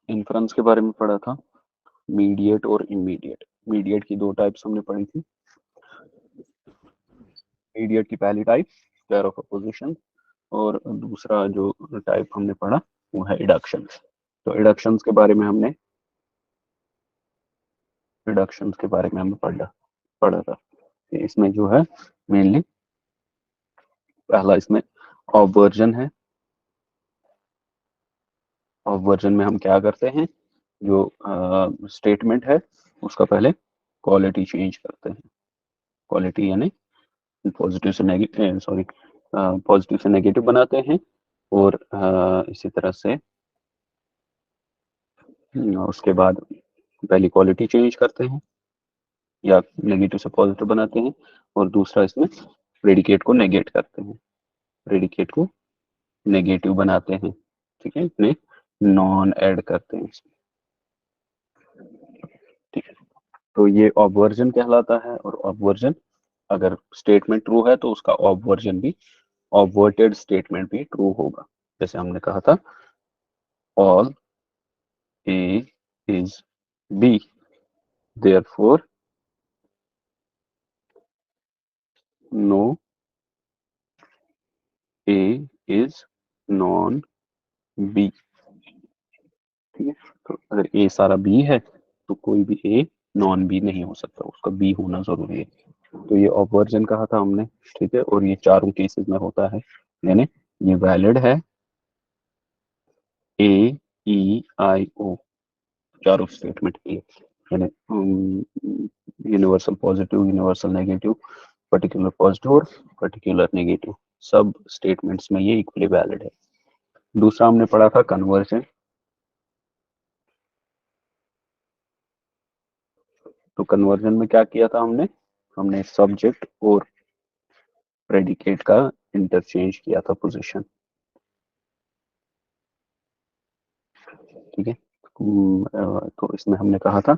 Inference के बारे में पढ़ा था, मीडिएट और इमीडिएट। मीडिएट की दो टाइप्स हमने पढ़ी थी। मीडिएट की पहली टाइप पेयर ऑफ अपोजिशन, और दूसरा जो टाइप हमने पढ़ा वो है इडक्शन। तो इडक्शंस के बारे में हमने पढ़ा था कि इसमें जो है मेनली पहला इसमें ऑबवर्जन है। ऑबवर्जन में हम क्या करते हैं, जो स्टेटमेंट है उसका पहले क्वालिटी चेंज करते हैं। क्वालिटी यानी पॉजिटिव से नेगेटिव, सॉरी, पॉजिटिव से नेगेटिव बनाते हैं, और इसी तरह से उसके बाद पहली क्वालिटी चेंज करते हैं या नेगेटिव से पॉजिटिव बनाते हैं, और दूसरा इसमें प्रेडिकेट को नेगेट करते हैं, प्रेडिकेट को नेगेटिव बनाते हैं। ठीक है, इसमें नॉन ऐड करते हैं। ठीक है, तो ये ऑबवर्जन कहलाता है। और ऑबवर्जन, अगर स्टेटमेंट ट्रू है तो उसका ऑबवर्जन भी, ऑबवर्टेड स्टेटमेंट भी ट्रू होगा। जैसे हमने कहा था all A is B, therefore no A is non B. ठीक है, तो अगर ए सारा बी है तो कोई भी ए नॉन बी नहीं हो सकता, उसका बी होना जरूरी है। तो ये ऑबवर्जन कहा था हमने। ठीक है, और ये चारों केसेस में होता है, यानी ये वैलिड है ए, ई, आई, ओ, चारों स्टेटमेंट के लिए, यानी universal positive, universal negative, particular positive और पर्टिकुलर नेगेटिव, सब स्टेटमेंट्स में ये इक्वली वैलिड है। दूसरा हमने पढ़ा था कन्वर्जन। तो कन्वर्जन में क्या किया था हमने, हमने सब्जेक्ट और प्रेडिकेट का इंटरचेंज किया था पोजीशन। ठीक है, तो इसमें हमने कहा था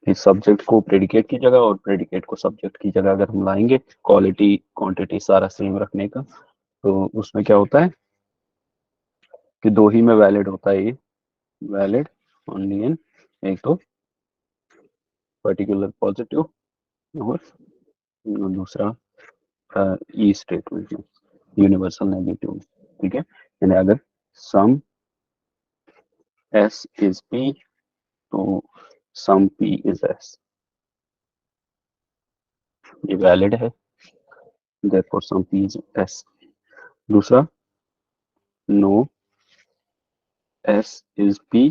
कि सब्जेक्ट को प्रेडिकेट की जगह और प्रेडिकेट को सब्जेक्ट की जगह अगर हम लाएंगे, क्वालिटी क्वांटिटी सारा सेम रखने का, तो उसमें क्या होता है कि दो ही में वैलिड होता है ये, वैलिड ओनली इन, एक तो पर्टिकुलर पॉजिटिव और दूसरा ई स्टेटमेंट में, यूनिवर्सल नेगेटिव। ठीक है, यानी अगर सम एस इज पी तो सम पी इज एस, ये वैलिड है, therefore some P is S. दूसरा, no S is P,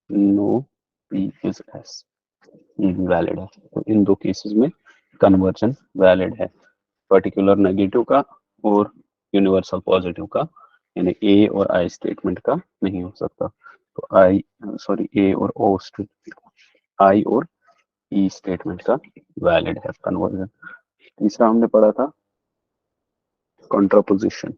no P is S, ये भी वैलिड है। तो इन दो केसेस में कन्वर्जन वैलिड है, पर्टिकुलर नेगेटिव का और यूनिवर्सल पॉजिटिव का, यानी ए और आई स्टेटमेंट का नहीं हो सकता। तो आई, सॉरी, ए और ओ स्टेटमेंट, आई और ई स्टेटमेंट का वैलिड है कन्वर्जन। तीसरा हमने पढ़ा था कॉन्ट्रापोजिशन।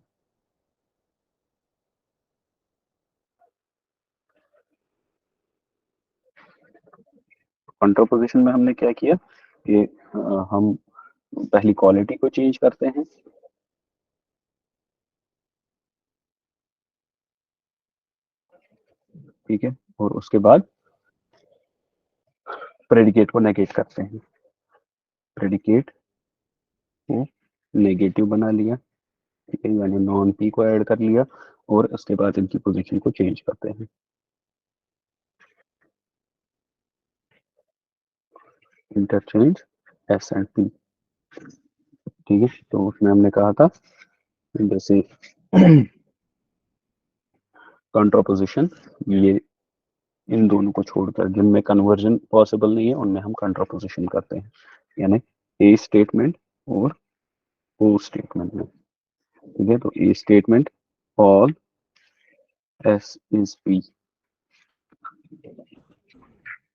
कॉन्ट्रापोजिशन में हमने क्या किया कि हम पहली क्वालिटी को चेंज करते हैं। ठीक है, और उसके बाद प्रेडिकेट को नेगेट करते हैं, प्रेडिकेट को नेगेटिव बना लिया। ठीक है, यानी नॉन पी को ऐड कर लिया, और उसके बाद इनकी पोजीशन को चेंज करते हैं, इंटरचेंज एस एंड पी। ठीक है, तो उसमें हमने कहा था जैसे कॉन्ट्रापोजिशन, ये इन दोनों को छोड़कर जिनमें कन्वर्जन पॉसिबल नहीं है उनमें हम कॉन्ट्रापोजिशन करते हैं, यानी ए स्टेटमेंट और ओ स्टेटमेंट में। ठीक है, तो ए statement all S is P,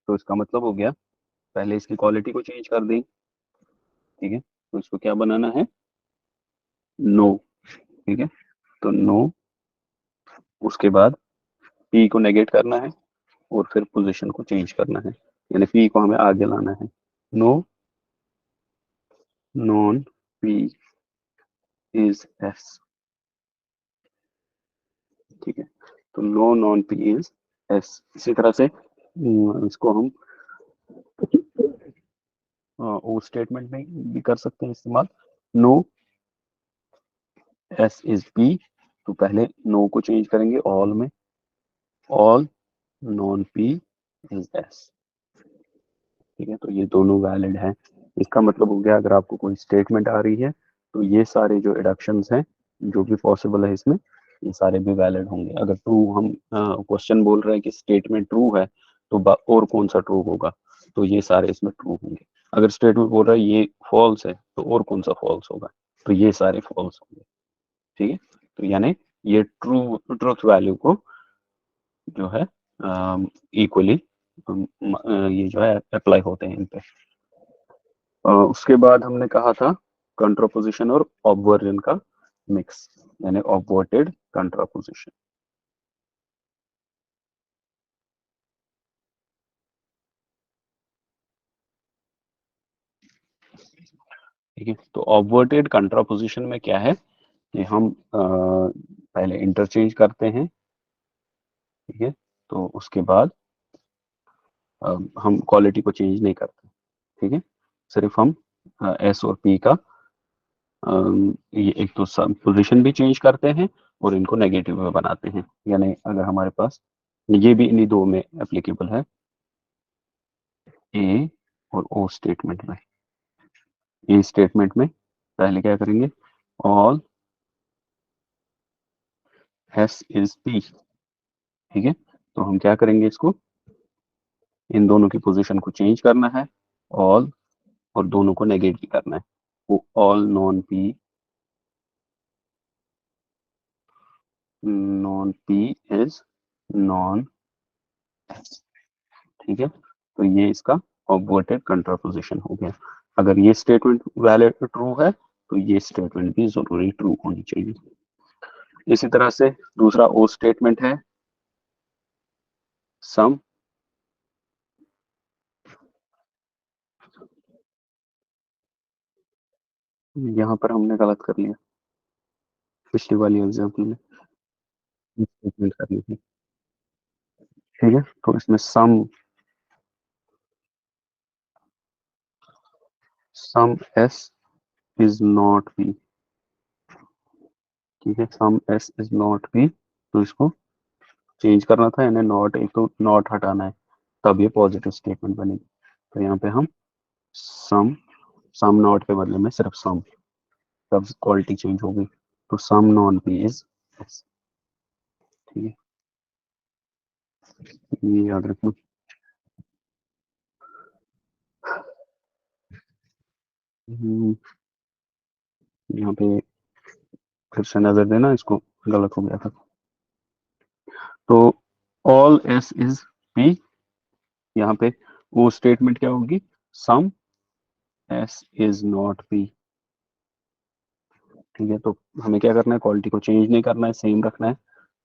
तो इसका मतलब हो गया पहले इसकी क्वालिटी को चेंज कर दें। ठीक है, तो इसको क्या बनाना है, नो। ठीक है, तो नो, उसके बाद पी को नेगेट करना है और फिर पोजीशन को चेंज करना है, यानी पी को हमें आगे लाना है। No non P is S. ठीक है, तो no non P is S. इसी तरह से इसको हम ओ स्टेटमेंट में भी कर सकते हैं इस्तेमाल। नो एस इज पी, तो पहले नो को चेंज करेंगे ऑल में, all non P is S. ठीक है, तो ये दोनों वैलिड हैं। इसका मतलब हो गया, अगर आपको कोई स्टेटमेंट आ रही है तो ये सारे जो एडक्शंस हैं जो भी पॉसिबल है इसमें, ये सारे भी वैलिड होंगे। अगर ट्रू, हम क्वेश्चन बोल रहे हैं कि स्टेटमेंट ट्रू है तो और कौन सा ट्रू होगा, तो ये सारे इसमें ट्रू होंगे। अगर स्टेटमेंट बोल रहा है ये फॉल्स है तो और कौन सा फॉल्स होगा, तो ये सारे फॉल्स होंगे। ठीक है, तो यानी ये ट्रूथ वैल्यू को जो है इक्वली ये जो है अप्लाई होते हैं इन पे। उसके बाद हमने कहा था कंट्रापोजिशन और ऑबवर्जन का मिक्स, यानी ऑबवर्टेड कंट्रापोजिशन। ठीक है, तो ऑबवर्टेड कंट्रापोजिशन में क्या है कि हम पहले इंटरचेंज करते हैं। ठीक है, तो उसके बाद हम क्वालिटी को चेंज नहीं करते। ठीक है, सिर्फ हम एस और पी का ये एक तो पोजीशन भी चेंज करते हैं और इनको नेगेटिव में बनाते हैं। यानी अगर हमारे पास, ये भी इन्हीं दो में एप्लीकेबल है, ए और ओ स्टेटमेंट में। ए स्टेटमेंट में पहले क्या करेंगे, ऑल एस इज पी। ठीक है, तो हम क्या करेंगे, इसको इन दोनों की पोजीशन को चेंज करना है, ऑल, और दोनों को नेगेट करना है। वो all non P, non P is non S. ठीक है, तो ये इसका ऑब्वर्टेड कंट्रापोजिशन हो गया। अगर ये स्टेटमेंट वैलिड ट्रू है तो ये स्टेटमेंट भी जरूरी ट्रू होनी चाहिए। इसी तरह से दूसरा ओ स्टेटमेंट है सम। यहाँ पर हमने गलत कर लिया, पिछली वाली एग्जाम्पल में स्टेटमेंट करनी थी। ठीक है, तो इसमें सम एस इज नॉट पी। ठीक है, सम एस इज नॉट पी, तो इसको चेंज करना था, यानी नॉट, एक तो नॉट हटाना है, तब ये पॉजिटिव स्टेटमेंट बनेगी। तो यहाँ पे हम सम, सम नॉट के बदले में सिर्फ सम, तब क्वालिटी चेंज होगी। तो some non P is S. ठीक है, ये याद रखना। हम्म, यहाँ पे फिर से नजर देना, इसको गलत हो गया था। तो ऑल एस इज पी, यहाँ पे वो स्टेटमेंट क्या होगी, सम एस इज नॉट पी। ठीक है, तो हमें क्या करना है, क्वालिटी को चेंज नहीं करना है, सेम रखना है।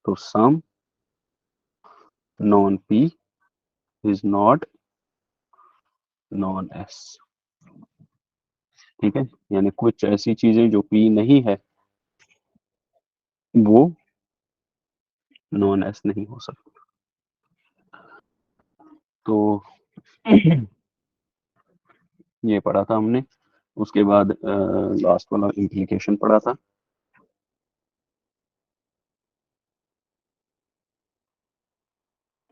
तो some non P is not non S. ठीक है, यानी कुछ ऐसी चीजें जो पी नहीं है वो नॉन एस नहीं हो सकती। तो ये पढ़ा था हमने। उसके बाद लास्ट वाला इम्प्लीकेशन पढ़ा था।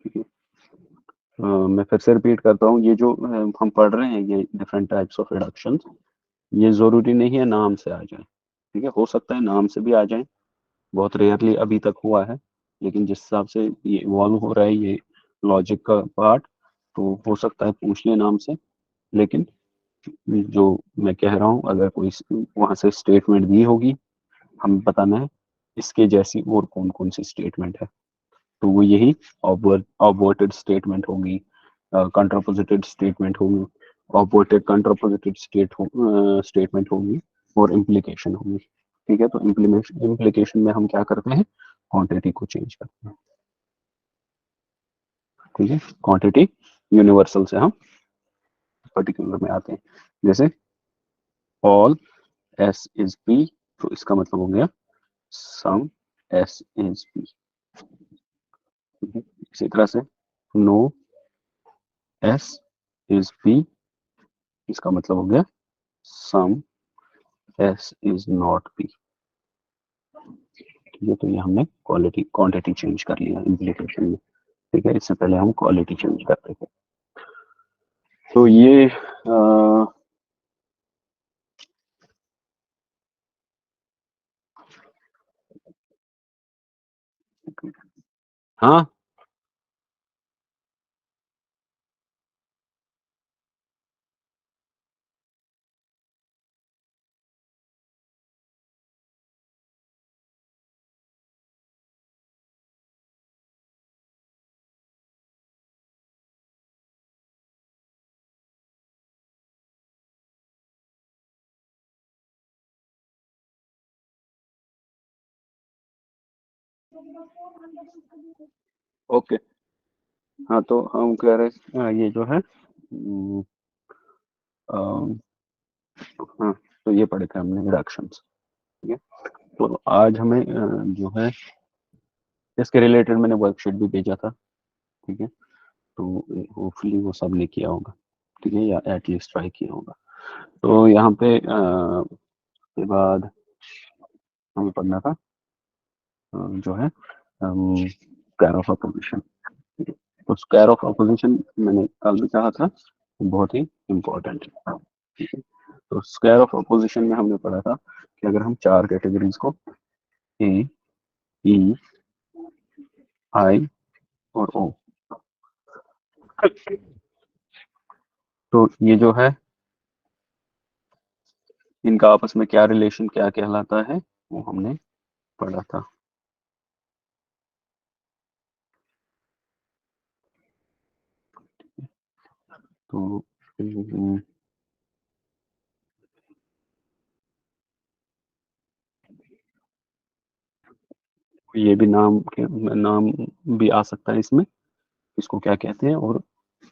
ठीक है, मैं फिर से रिपीट करता हूँ, ये जो हम पढ़ रहे हैं ये डिफरेंट टाइप्स ऑफ रिडक्शन, ये जरूरी नहीं है नाम से आ जाए। ठीक है, हो सकता है नाम से भी आ जाए, बहुत रेयरली अभी तक हुआ है, लेकिन जिस हिसाब से ये इवॉल्व हो रहा है ये लॉजिक का पार्ट, तो हो सकता है पूछ ले नाम से। लेकिन जो मैं कह रहा हूँ, अगर कोई वहां से स्टेटमेंट दी होगी, हमें बताना है इसके जैसी और कौन कौन सी स्टेटमेंट है, तो वो यही ऑबवर्टेड स्टेटमेंट होगी, कंट्रापोजिटेड स्टेटमेंट होगी, ऑबवर्टेड कंट्रापोजिटेड स्टेटमेंट होगी, और इम्प्लीकेशन होगी। ठीक है, तो इम्प्लीकेशन में हम क्या करते हैं, क्वांटिटी को चेंज करते हैं। ठीक है, क्वांटिटी यूनिवर्सल से हम पर्टिकुलर में आते हैं। जैसे ऑल एस इज पी, तो इसका मतलब हो गया सम एस इज पी। इसी तरह से नो एस इज बी, इसका मतलब हो गया सम एस इज नॉट बी। ठीक है, तो ये हमने क्वालिटी क्वांटिटी चेंज कर लिया इम्प्लीकेशन में। ठीक है, इससे पहले हम क्वालिटी चेंज करते थे। तो ये हाँ ओके। हाँ तो हम कह रहे ये जो है हाँ, तो ये पढ़े थे हमने रिडक्शंस। ठीक है, तो आज हमें जो है इसके रिलेटेड मैंने वर्कशीट भी भेजा था। ठीक है, तो होपफुली वो सब ने किया होगा। ठीक है, या एटलीस्ट ट्राई किया होगा। तो यहाँ पे के बाद हमें पढ़ना था जो है स्क्वायर ऑफ अपोजिशन। तो स्क्वायर ऑफ अपोजिशन मैंने कल भी कहा था, बहुत ही इम्पोर्टेंट है। ठीक है, तो स्क्वायर ऑफ अपोजिशन में हमने पढ़ा था कि अगर हम चार कैटेगरीज को ए, ई, आई और ओ, तो ये जो है इनका आपस में क्या रिलेशन क्या कहलाता है वो हमने पढ़ा था। तो ये भी नाम भी आ सकता है इसमें, इसको क्या कहते हैं, और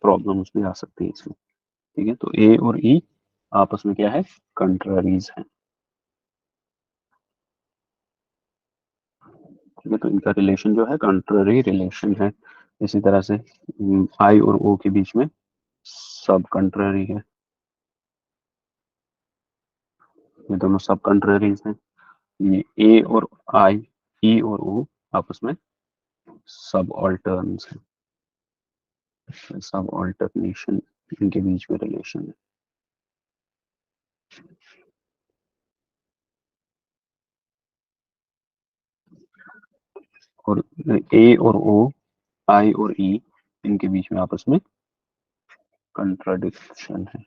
प्रॉब्लम्स भी आ सकती है इसमें। ठीक है, तो ए और ई आपस में क्या है, कंट्ररीज हैं। ठीक है, तो इनका रिलेशन जो है कंट्ररी रिलेशन है। इसी तरह से आई और ओ के बीच में सब कंट्ररी है, ये दोनों सब कंट्ररीज हैं। ये ए और आई, ई और ओ आपस में सब ऑल्टर्न्स हैं, सब ऑल्टरनेशन, इनके बीच में रिलेशन है। और ए और ओ, आई और ई, इनके बीच में आपस में कंट्राडिक्शन है।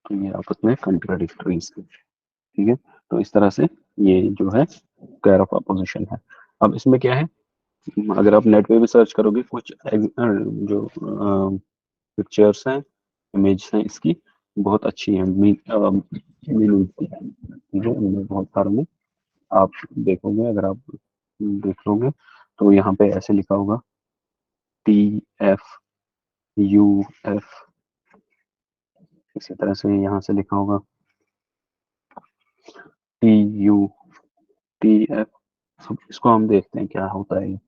तो ये आपस में कंट्राडिक्टरीज है। ठीक है, तो इस तरह से ये जो है स्क्वायर ऑफ अपोजिशन है। अब इसमें क्या है, अगर आप नेट पे भी सर्च करोगे कुछ जो पिक्चर्स हैं, इमेज हैं इसकी, बहुत अच्छी है, मीनिंग की है। ठीक है, इनमें बहुत सारे में आप देखोगे, अगर आप देख लोगे तो यहाँ पे ऐसे लिखा होगा टी एफ यू एफ, इसी तरह से यहाँ से लिखा होगा टी यू टी एफ। इसको हम देखते हैं क्या होता है।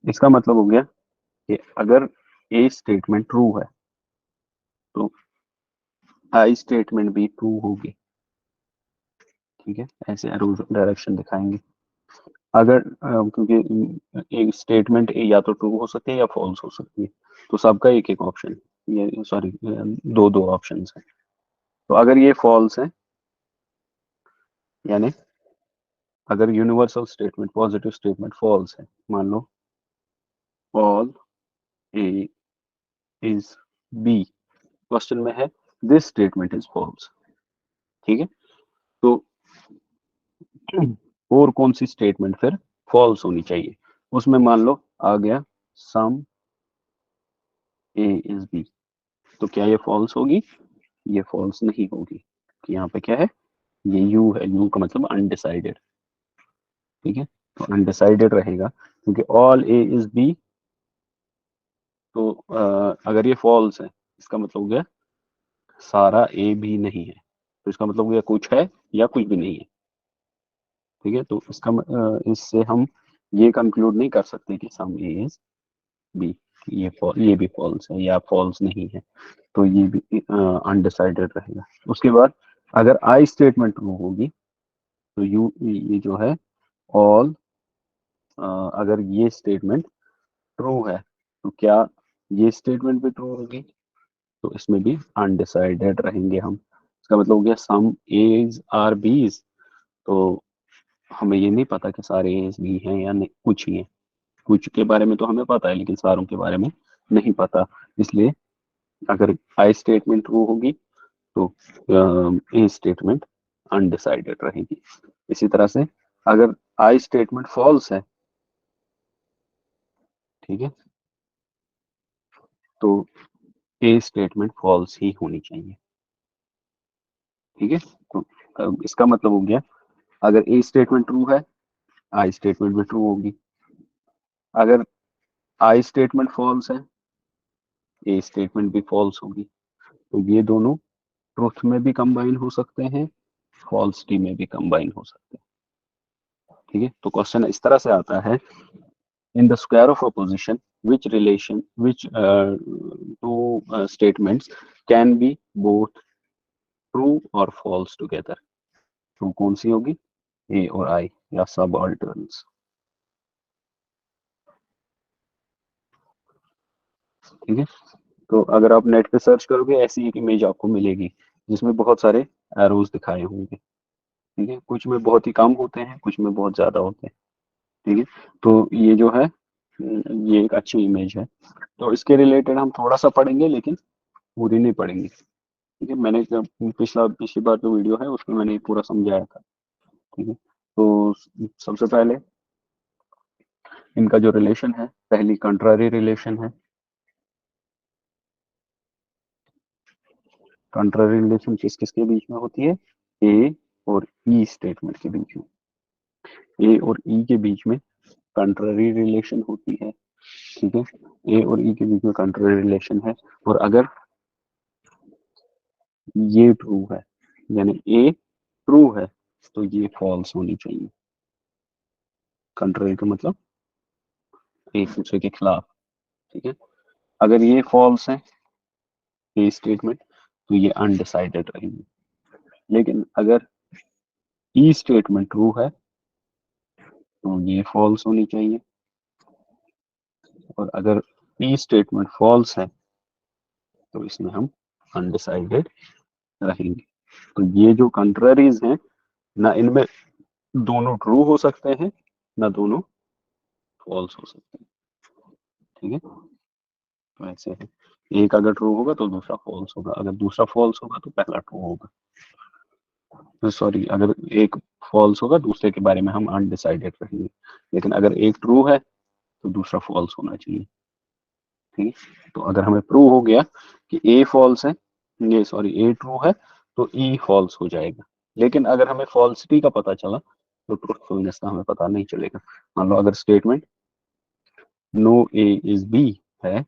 इसका मतलब हो गया कि अगर ए स्टेटमेंट ट्रू है तो आई स्टेटमेंट भी ट्रू होगी। ठीक है, ऐसे एरो डायरेक्शन दिखाएंगे। अगर क्योंकि एक स्टेटमेंट या तो ट्रू हो सकती है या फॉल्स हो सकती है, तो सबका एक एक ऑप्शन, ये सॉरी दो दो ऑप्शन है। तो अगर ये फॉल्स है, यानी अगर universal statement positive statement false है, मान लो all A is B, question में है दिस स्टेटमेंट इज फॉल्स। ठीक है, तो और कौन सी स्टेटमेंट फिर फॉल्स होनी चाहिए, उसमें मान लो आ गया सम ए इज बी, तो क्या ये फॉल्स होगी, ये फॉल्स नहीं होगी। कि यहाँ पे क्या है, ये यू है, यू का मतलब अनडिसाइडेड। ठीक है, तो अनडिसाइडेड रहेगा क्योंकि ऑल ए इज बी। तो अगर ये फॉल्स है, इसका मतलब हो गया सारा ए भी नहीं है, तो इसका मतलब हो गया कुछ है या कुछ भी नहीं है। ठीक है, तो इसका इससे हम ये कंक्लूड नहीं कर सकते कि सम ए इज बी, ये भी फॉल्स है या फॉल्स नहीं है, तो ये भी अनडिसाइडेड रहेगा। उसके बाद अगर आई स्टेटमेंट ट्रू होगी तो यू ये जो है ऑल, अगर ये स्टेटमेंट ट्रू है तो क्या ये स्टेटमेंट भी ट्रू होगी, तो इसमें भी अनडिसाइडेड रहेंगे हम। इसका मतलब हो गया सम एज आर बीज, तो हमें ये नहीं पता कि सारे एज बी हैं या नहीं, कुछ ही है। कुछ के बारे में तो हमें पता है लेकिन सारों के बारे में नहीं पता। इसलिए अगर आई स्टेटमेंट ट्रू होगी तो ए स्टेटमेंट अनडिसाइडेड रहेगी। इसी तरह से अगर आई स्टेटमेंट फॉल्स है, ठीक है, तो ए स्टेटमेंट फॉल्स ही होनी चाहिए। ठीक है, तो इसका मतलब हो गया अगर ए स्टेटमेंट ट्रू है, आई स्टेटमेंट भी ट्रू होगी। अगर आई स्टेटमेंट फॉल्स है, ए स्टेटमेंट भी फॉल्स होगी। तो ये दोनों ट्रूथ में भी कंबाइन हो सकते हैं, फॉल्सिटी में भी कंबाइन हो सकते हैं। ठीक है, तो क्वेश्चन इस तरह से आता है, in the square of opposition which relation which two statements can be both true or false together। True कौन सी होगी, ए और आई या सब अल्टर्न्स। ठीक है, तो अगर आप नेट पे सर्च करोगे ऐसी एक इमेज आपको मिलेगी जिसमें बहुत सारे एरोज दिखाए होंगे। ठीक है, कुछ में बहुत ही कम होते हैं, कुछ में बहुत ज्यादा होते हैं। ठीक है, तो ये जो है ये एक अच्छी इमेज है। तो इसके रिलेटेड हम थोड़ा सा पढ़ेंगे लेकिन पूरी नहीं पढ़ेंगे। ठीक है, मैंने पिछली बार जो वीडियो है उसमें मैंने ये पूरा समझाया था। ठीक है, तो सबसे पहले इनका जो रिलेशन है, पहली कंट्रारी रिलेशन है। कंट्रारी रिलेशन किस किस के बीच में होती है, ए और ई स्टेटमेंट के बीच में। ए और ई के बीच में कंट्रारी रिलेशन होती है। ठीक है, ए और ई के बीच में कंट्रारी रिलेशन है, और अगर ये ट्रू है यानी ए ट्रू है तो ये फॉल्स होनी चाहिए। कंट्रारी का मतलब एक दूसरे के खिलाफ। ठीक है, अगर ये फॉल्स है ए स्टेटमेंट तो ये अनडिसाइडेड रहेंगे। लेकिन अगर ई स्टेटमेंट ट्रू है तो ये फॉल्स होनी चाहिए, और अगर ई स्टेटमेंट फॉल्स है तो इसमें हम अनडिसाइडेड रहेंगे। तो ये जो कंट्ररीज हैं, ना इनमें दोनों ट्रू हो सकते हैं ना दोनों फॉल्स हो सकते हैं। ठीक है, तो ऐसे है, एक अगर ट्रू होगा तो दूसरा फॉल्स होगा, अगर दूसरा फॉल्स होगा तो पहला ट्रू होगा। सॉरी, अगर एक फॉल्स होगा दूसरे के बारे में हम अनडिसाइडेड रहेंगे, लेकिन अगर एक ट्रू है तो दूसरा फॉल्स होना चाहिए। ठीक है, तो अगर हमें प्रूव हो गया कि ए फॉल्स है, ये सॉरी ए ट्रू है, तो ई फॉल्स हो जाएगा। लेकिन अगर हमें फॉल्सिटी का पता चला तो ट्रूथफुलनेस का हमें पता नहीं चलेगा। मान लो अगर statement no A is B है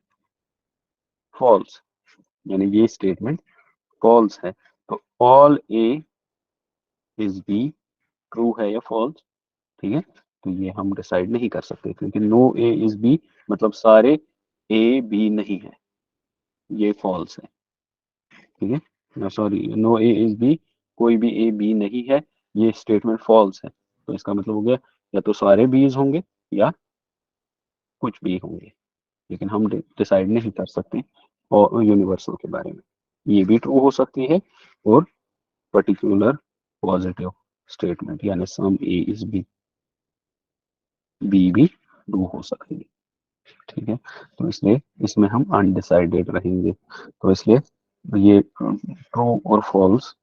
फॉल्स, यानी ये स्टेटमेंट फॉल्स है, तो all A is B true है या फॉल्स। ठीक है, तो ये हम डिसाइड नहीं कर सकते क्योंकि नो ए इज बी मतलब सारे ए बी नहीं है, ये फॉल्स है। ठीक है, sorry, no A is B, कोई भी ए बी नहीं है, ये स्टेटमेंट फॉल्स है। तो इसका मतलब हो गया या तो सारे बीज होंगे या कुछ भी होंगे, लेकिन हम डिसाइड नहीं कर सकते और यूनिवर्सल के बारे में। ये भी ट्रू हो सकती है और पर्टिकुलर पॉजिटिव स्टेटमेंट यानी सम ए इज बी, बी भी ट्रू हो सकती है। ठीक है, तो इसलिए इसमें हम अनडिसाइडेड रहेंगे। तो इसलिए ये ट्रू और फॉल्स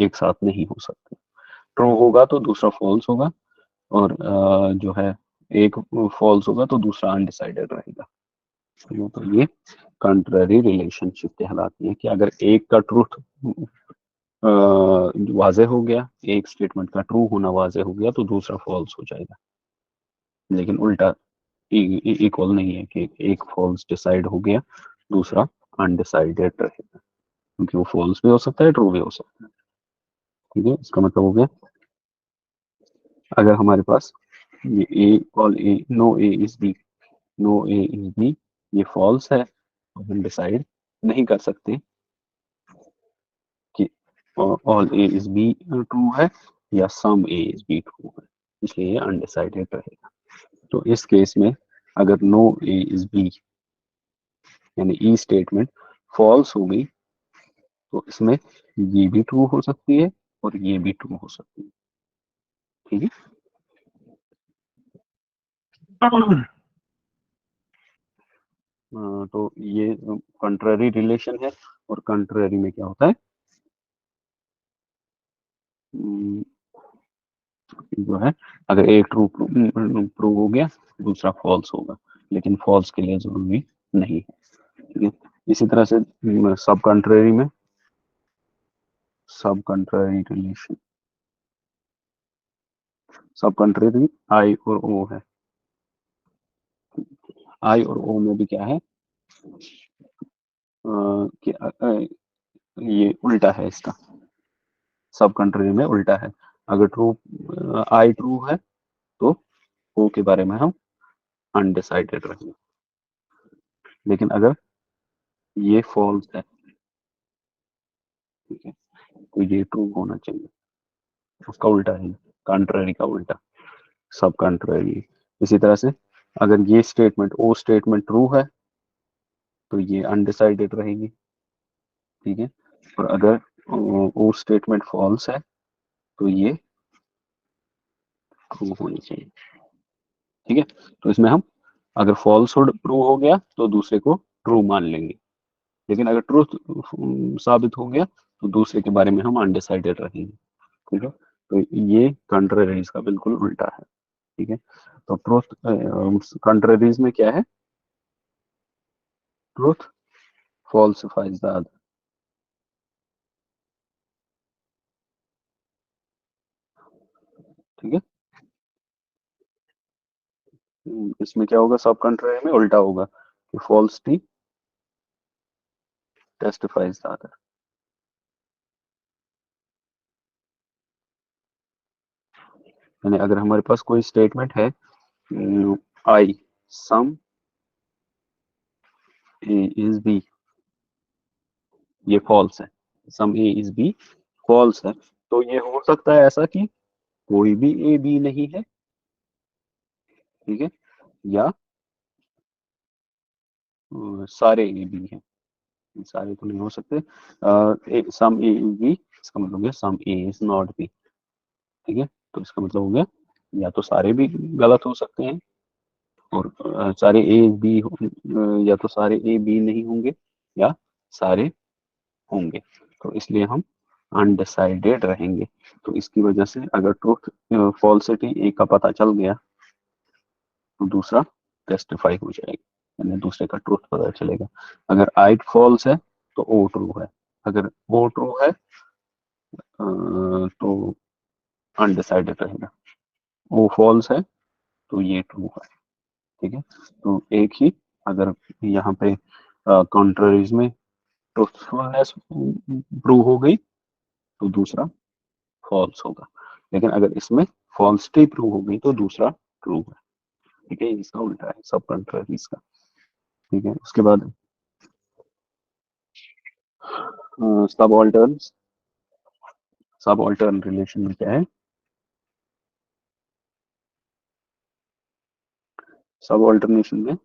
एक साथ नहीं हो सकते। ट्रू होगा तो दूसरा फॉल्स होगा, और जो है एक फॉल्स होगा तो दूसरा अनडिसाइडेड रहेगा। तो ये कंट्ररी रिलेशनशिप कहलाती है कि अगर एक का ट्रूथ वाजे हो गया, एक स्टेटमेंट का ट्रू होना वाजे हो गया तो दूसरा फॉल्स हो जाएगा। लेकिन उल्टा इक्वल नहीं है कि एक फॉल्स डिसाइड हो गया दूसरा अनडिसाइडेड रहेगा, क्योंकि वो फॉल्स भी हो सकता है ट्रू भी हो सकता है। ठीक है, इसका मतलब हो गया अगर हमारे पास ये A, all A, no A is B, no A is B, ये फॉल्स है, और हम डिसाइड नहीं कर सकते कि all A is B true है या some A is B true है, इसलिए ये अनडिसाइडेड रहेगा। तो इस केस में अगर नो ए इज बी यानी ई स्टेटमेंट फॉल्स हो गई, तो इसमें ये भी ट्रू हो सकती है और ये भी ट्रू हो सकती है। ठीक है। तो ये कंट्ररी रिलेशन है, और कंट्ररी में क्या होता है, अम, जो है, अगर एक ट्रू प्रूव हो गया, दूसरा फॉल्स होगा, लेकिन फॉल्स के लिए जरूरी नहीं है। ठीक है। इसी तरह से सब कंट्ररी में, सब कंट्ररी रिलेशन, सब कंट्ररी आई और ओ है। आई और ओ में भी क्या है, कि ये उल्टा है इसका, सब कंट्री में उल्टा है। अगर ट्रू, आई ट्रू है, तो ओ के बारे में हम अनडिसाइडेड रहेंगे, लेकिन अगर ये फॉल्स है, ठीक है, तो ये ट्रू होना चाहिए, उसका उल्टा है, कंट्ररी का उल्टा, सब कंट्ररी। इसी तरह से अगर ये स्टेटमेंट, ओ स्टेटमेंट ट्रू है, तो ये अनडिसाइडेड रहेगी। ठीक है। और अगर ओ स्टेटमेंट फॉल्स है, तो ये ट्रू होनी चाहिए। ठीक है। तो इसमें हम, अगर फॉल्सहुड प्रूव हो गया तो दूसरे को ट्रू मान लेंगे, लेकिन अगर ट्रूथ साबित हो गया तो दूसरे के बारे में हम अनडिसाइडेड रहेंगे। ठीक है। तो ये कंट्ररीज का बिल्कुल उल्टा है। ठीक है। तो ट्रूथ कंट्ररीज में क्या है, ट्रूथ फॉल्सिफाइज द अदर। ठीक है। इसमें क्या होगा, सब कंट्ररी में उल्टा होगा कि फॉल्सिटी टेस्टिफाइज द अदर। यानी अगर हमारे पास कोई स्टेटमेंट है, आई सम ए इज बी, ये फॉल्स है, सम ए इज बी फॉल्स है, तो ये हो सकता है ऐसा कि कोई भी ए बी नहीं है। ठीक है। या सारे ए बी हैं, सारे तो नहीं हो सकते। सम ए इज बी, इसका मतलब है सम ए इज नॉट बी। ठीक है। तो इसका मतलब हो गया, या तो सारे भी गलत हो सकते हैं, और सारे ए बी, या तो सारे ए बी नहीं होंगे, या सारे होंगे। तो इसलिए हम अनडिसाइडेड रहेंगे। तो इसकी वजह से अगर ट्रूथ फॉल्सिटी ए का पता चल गया, तो दूसरा टेस्टिफाई हो जाएगा, यानी दूसरे का ट्रूथ पता चलेगा। अगर आई फॉल्स है, तो ओ ट्रू है। अगर ओ ट्रू है, तो अनडिसाइडेड रहेगा। ओ फॉल्स है, तो ये ट्रू है। ठीक है। तो एक ही, अगर यहाँ पे कॉन्ट्ररीज में ट्रूथफुलनेस प्रूव हो गई, तो दूसरा फॉल्स होगा, लेकिन अगर इसमें फॉल्सिटी प्रूव हो गई तो दूसरा ट्रू है। ठीक है। इसका उल्टा है सब कंट्ररीज का। ठीक है। उसके बाद सब ऑल्टर्न, सब ऑल्टर्न रिलेशन में क्या है, सब ऑल्टरनेशन में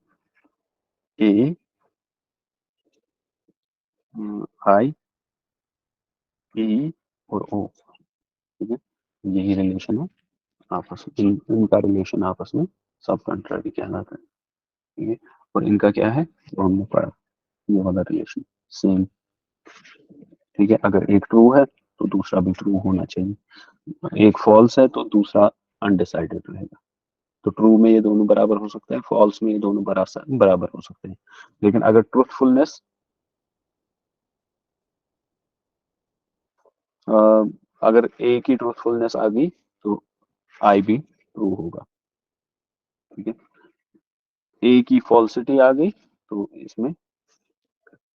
ए, आई, ई और ओ। ठीक है। यही रिलेशन है आपस में, इनका रिलेशन आपस में सब कंट्ररी कहलाता है। ठीक है। और इनका क्या है, जो हमने पढ़ा, ये वाला रिलेशन सेम। ठीक है। अगर एक ट्रू है, तो दूसरा भी ट्रू होना चाहिए, एक फॉल्स है तो दूसरा अनडिसाइडेड रहेगा। तो ट्रू में ये दोनों बराबर हो सकते हैं, फॉल्स में ये दोनों बराबर हो सकते हैं, लेकिन अगर ट्रूथफुलनेस, अगर ए की ट्रूथफुलनेस आ गई, तो आई भी ट्रू होगा। ठीक है। ए की फॉल्सिटी आ गई, तो इसमें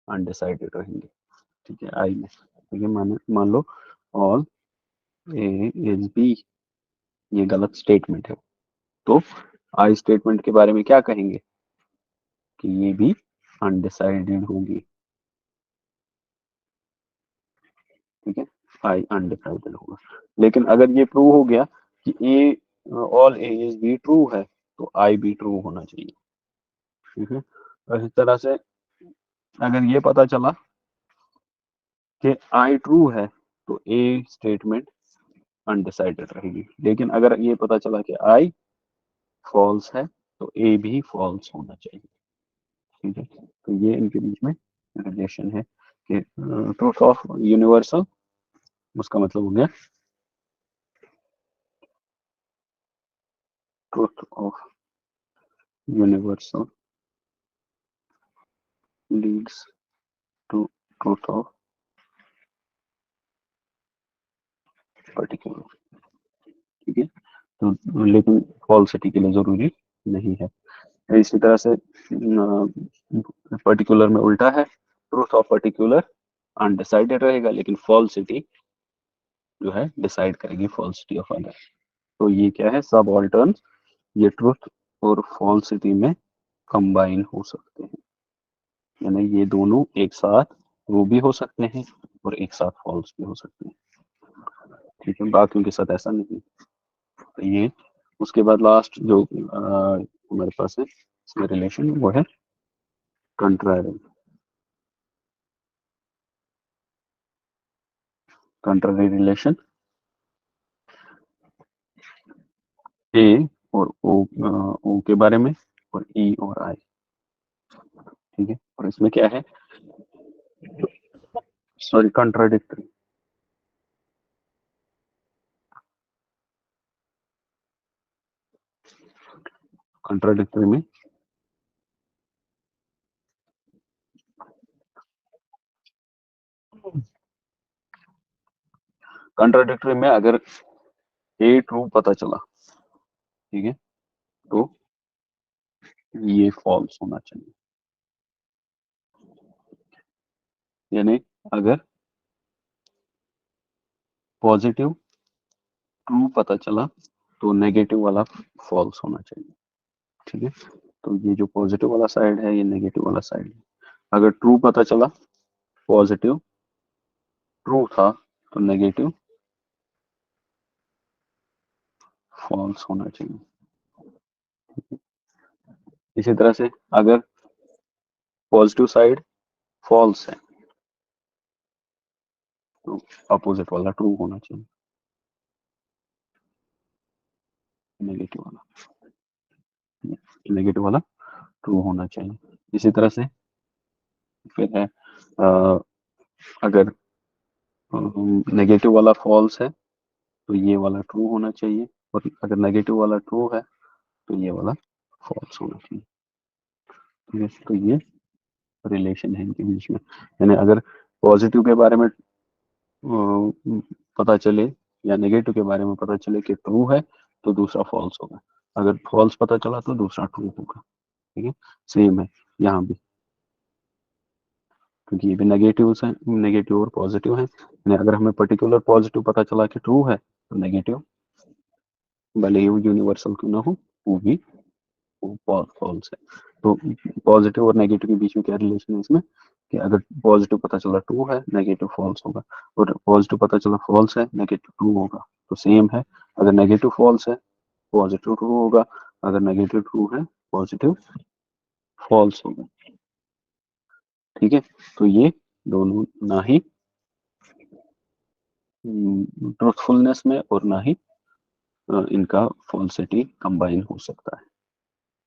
अनडिसाइडेड रहेंगे। ठीक है, आई में। ठीक है। मान लो ऑल ए इज बी, ये गलत स्टेटमेंट है। तो आई स्टेटमेंट के बारे में क्या कहेंगे कि ये भी अनडिसाइडेड होगी। ठीक है, आई अनडिसाइडेड होगा। लेकिन अगर ये प्रूव हो गया कि A all A is B true है, तो आई भी ट्रू होना चाहिए। ठीक है, और इस तरह से अगर ये पता चला कि आई ट्रू है, तो ए स्टेटमेंट अनडिसाइडेड रहेगी। लेकिन अगर ये पता चला कि आई फॉल्स है, तो ए भी फॉल्स होना चाहिए। ठीक है, तो ये इनके बीच में रिलेशन है कि ट्रूथ ऑफ यूनिवर्सल, उसका मतलब हो गया truth of universal leads to truth of particular. ठीक है, तो लेकिन फॉल्सिटी के लिए जरूरी नहीं है। इसी तरह से पर्टिकुलर में उल्टा है, ट्रूथ ऑफ पर्टिकुलर अनडिसाइडेड रहेगा, लेकिन फॉल्सिटी जो है डिसाइड करेगी फॉल्सिटी ऑफ अदर। तो ये क्या है, सब ऑल्टर्न्स, ये ट्रूथ और फॉल्सिटी में कंबाइन हो सकते हैं, यानी ये दोनों एक साथ ट्रू भी हो सकते हैं और एक साथ फॉल्स भी हो सकते हैं। ठीक है, बाकियों के साथ ऐसा नहीं। तो ये उसके बाद लास्ट जो हमारे पास है इसमें रिलेशन, वो है कंट्रारी। कंट्रारी रिलेशन ए और ओ के बारे में, और ई और आई। ठीक है, और इसमें क्या है, सॉरी, कंट्राडिक्टरी। कंट्राडिक्टरी में कंट्राडिक्टरी में अगर ए ट्रू पता चला, ठीक है, तो ये फॉल्स होना चाहिए। यानी अगर पॉजिटिव ट्रू पता चला, तो नेगेटिव वाला फॉल्स होना चाहिए। ठीक है, तो ये जो पॉजिटिव वाला साइड है, ये नेगेटिव वाला साइड है। अगर ट्रू पता चला, पॉजिटिव ट्रू था, तो नेगेटिव फॉल्स होना चाहिए। इसी तरह से अगर पॉजिटिव साइड फॉल्स है, तो अपोजिट वाला ट्रू होना चाहिए, नेगेटिव वाला। नेगेटिव वाला ट्रू होना चाहिए। इसी तरह से फिर है अगर नेगेटिव वाला फॉल्स है, तो ये वाला ट्रू होना चाहिए, और अगर नेगेटिव वाला ट्रू है, तो ये वाला फॉल्स होना चाहिए। ठीक है, तो ये रिलेशन है इनके बीच में। यानी अगर पॉजिटिव के बारे में पता चले या नेगेटिव के बारे में पता चले कि ट्रू है, तो दूसरा फॉल्स होगा। अगर फॉल्स पता चला, तो दूसरा ट्रू होगा। ठीक है, सेम है यहाँ भी, क्योंकि ये भी नेगेटिव है, नेगेटिव और पॉजिटिव है। यानी अगर हमें पर्टिकुलर पॉजिटिव पता चला कि ट्रू है, तो नेगेटिव भले ही वो यूनिवर्सल क्यों ना हो, वो भी फॉल्स है। तो पॉजिटिव और नेगेटिव के बीच में क्या रिलेशन है इसमें, कि अगर पॉजिटिव पता चला ट्रू है, नेगेटिव फॉल्स होगा, और पॉजिटिव पता चला फॉल्स है, नेगेटिव ट्रू होगा। तो सेम है, अगर नेगेटिव फॉल्स है, पॉजिटिव ट्रू होगा, अगर नेगेटिव ट्रू है, पॉजिटिव फॉल्स होगा। ठीक है, तो ये दोनों ना ही ट्रूथफुलनेस में और ना ही इनका फॉल्सिटी कंबाइन हो सकता है।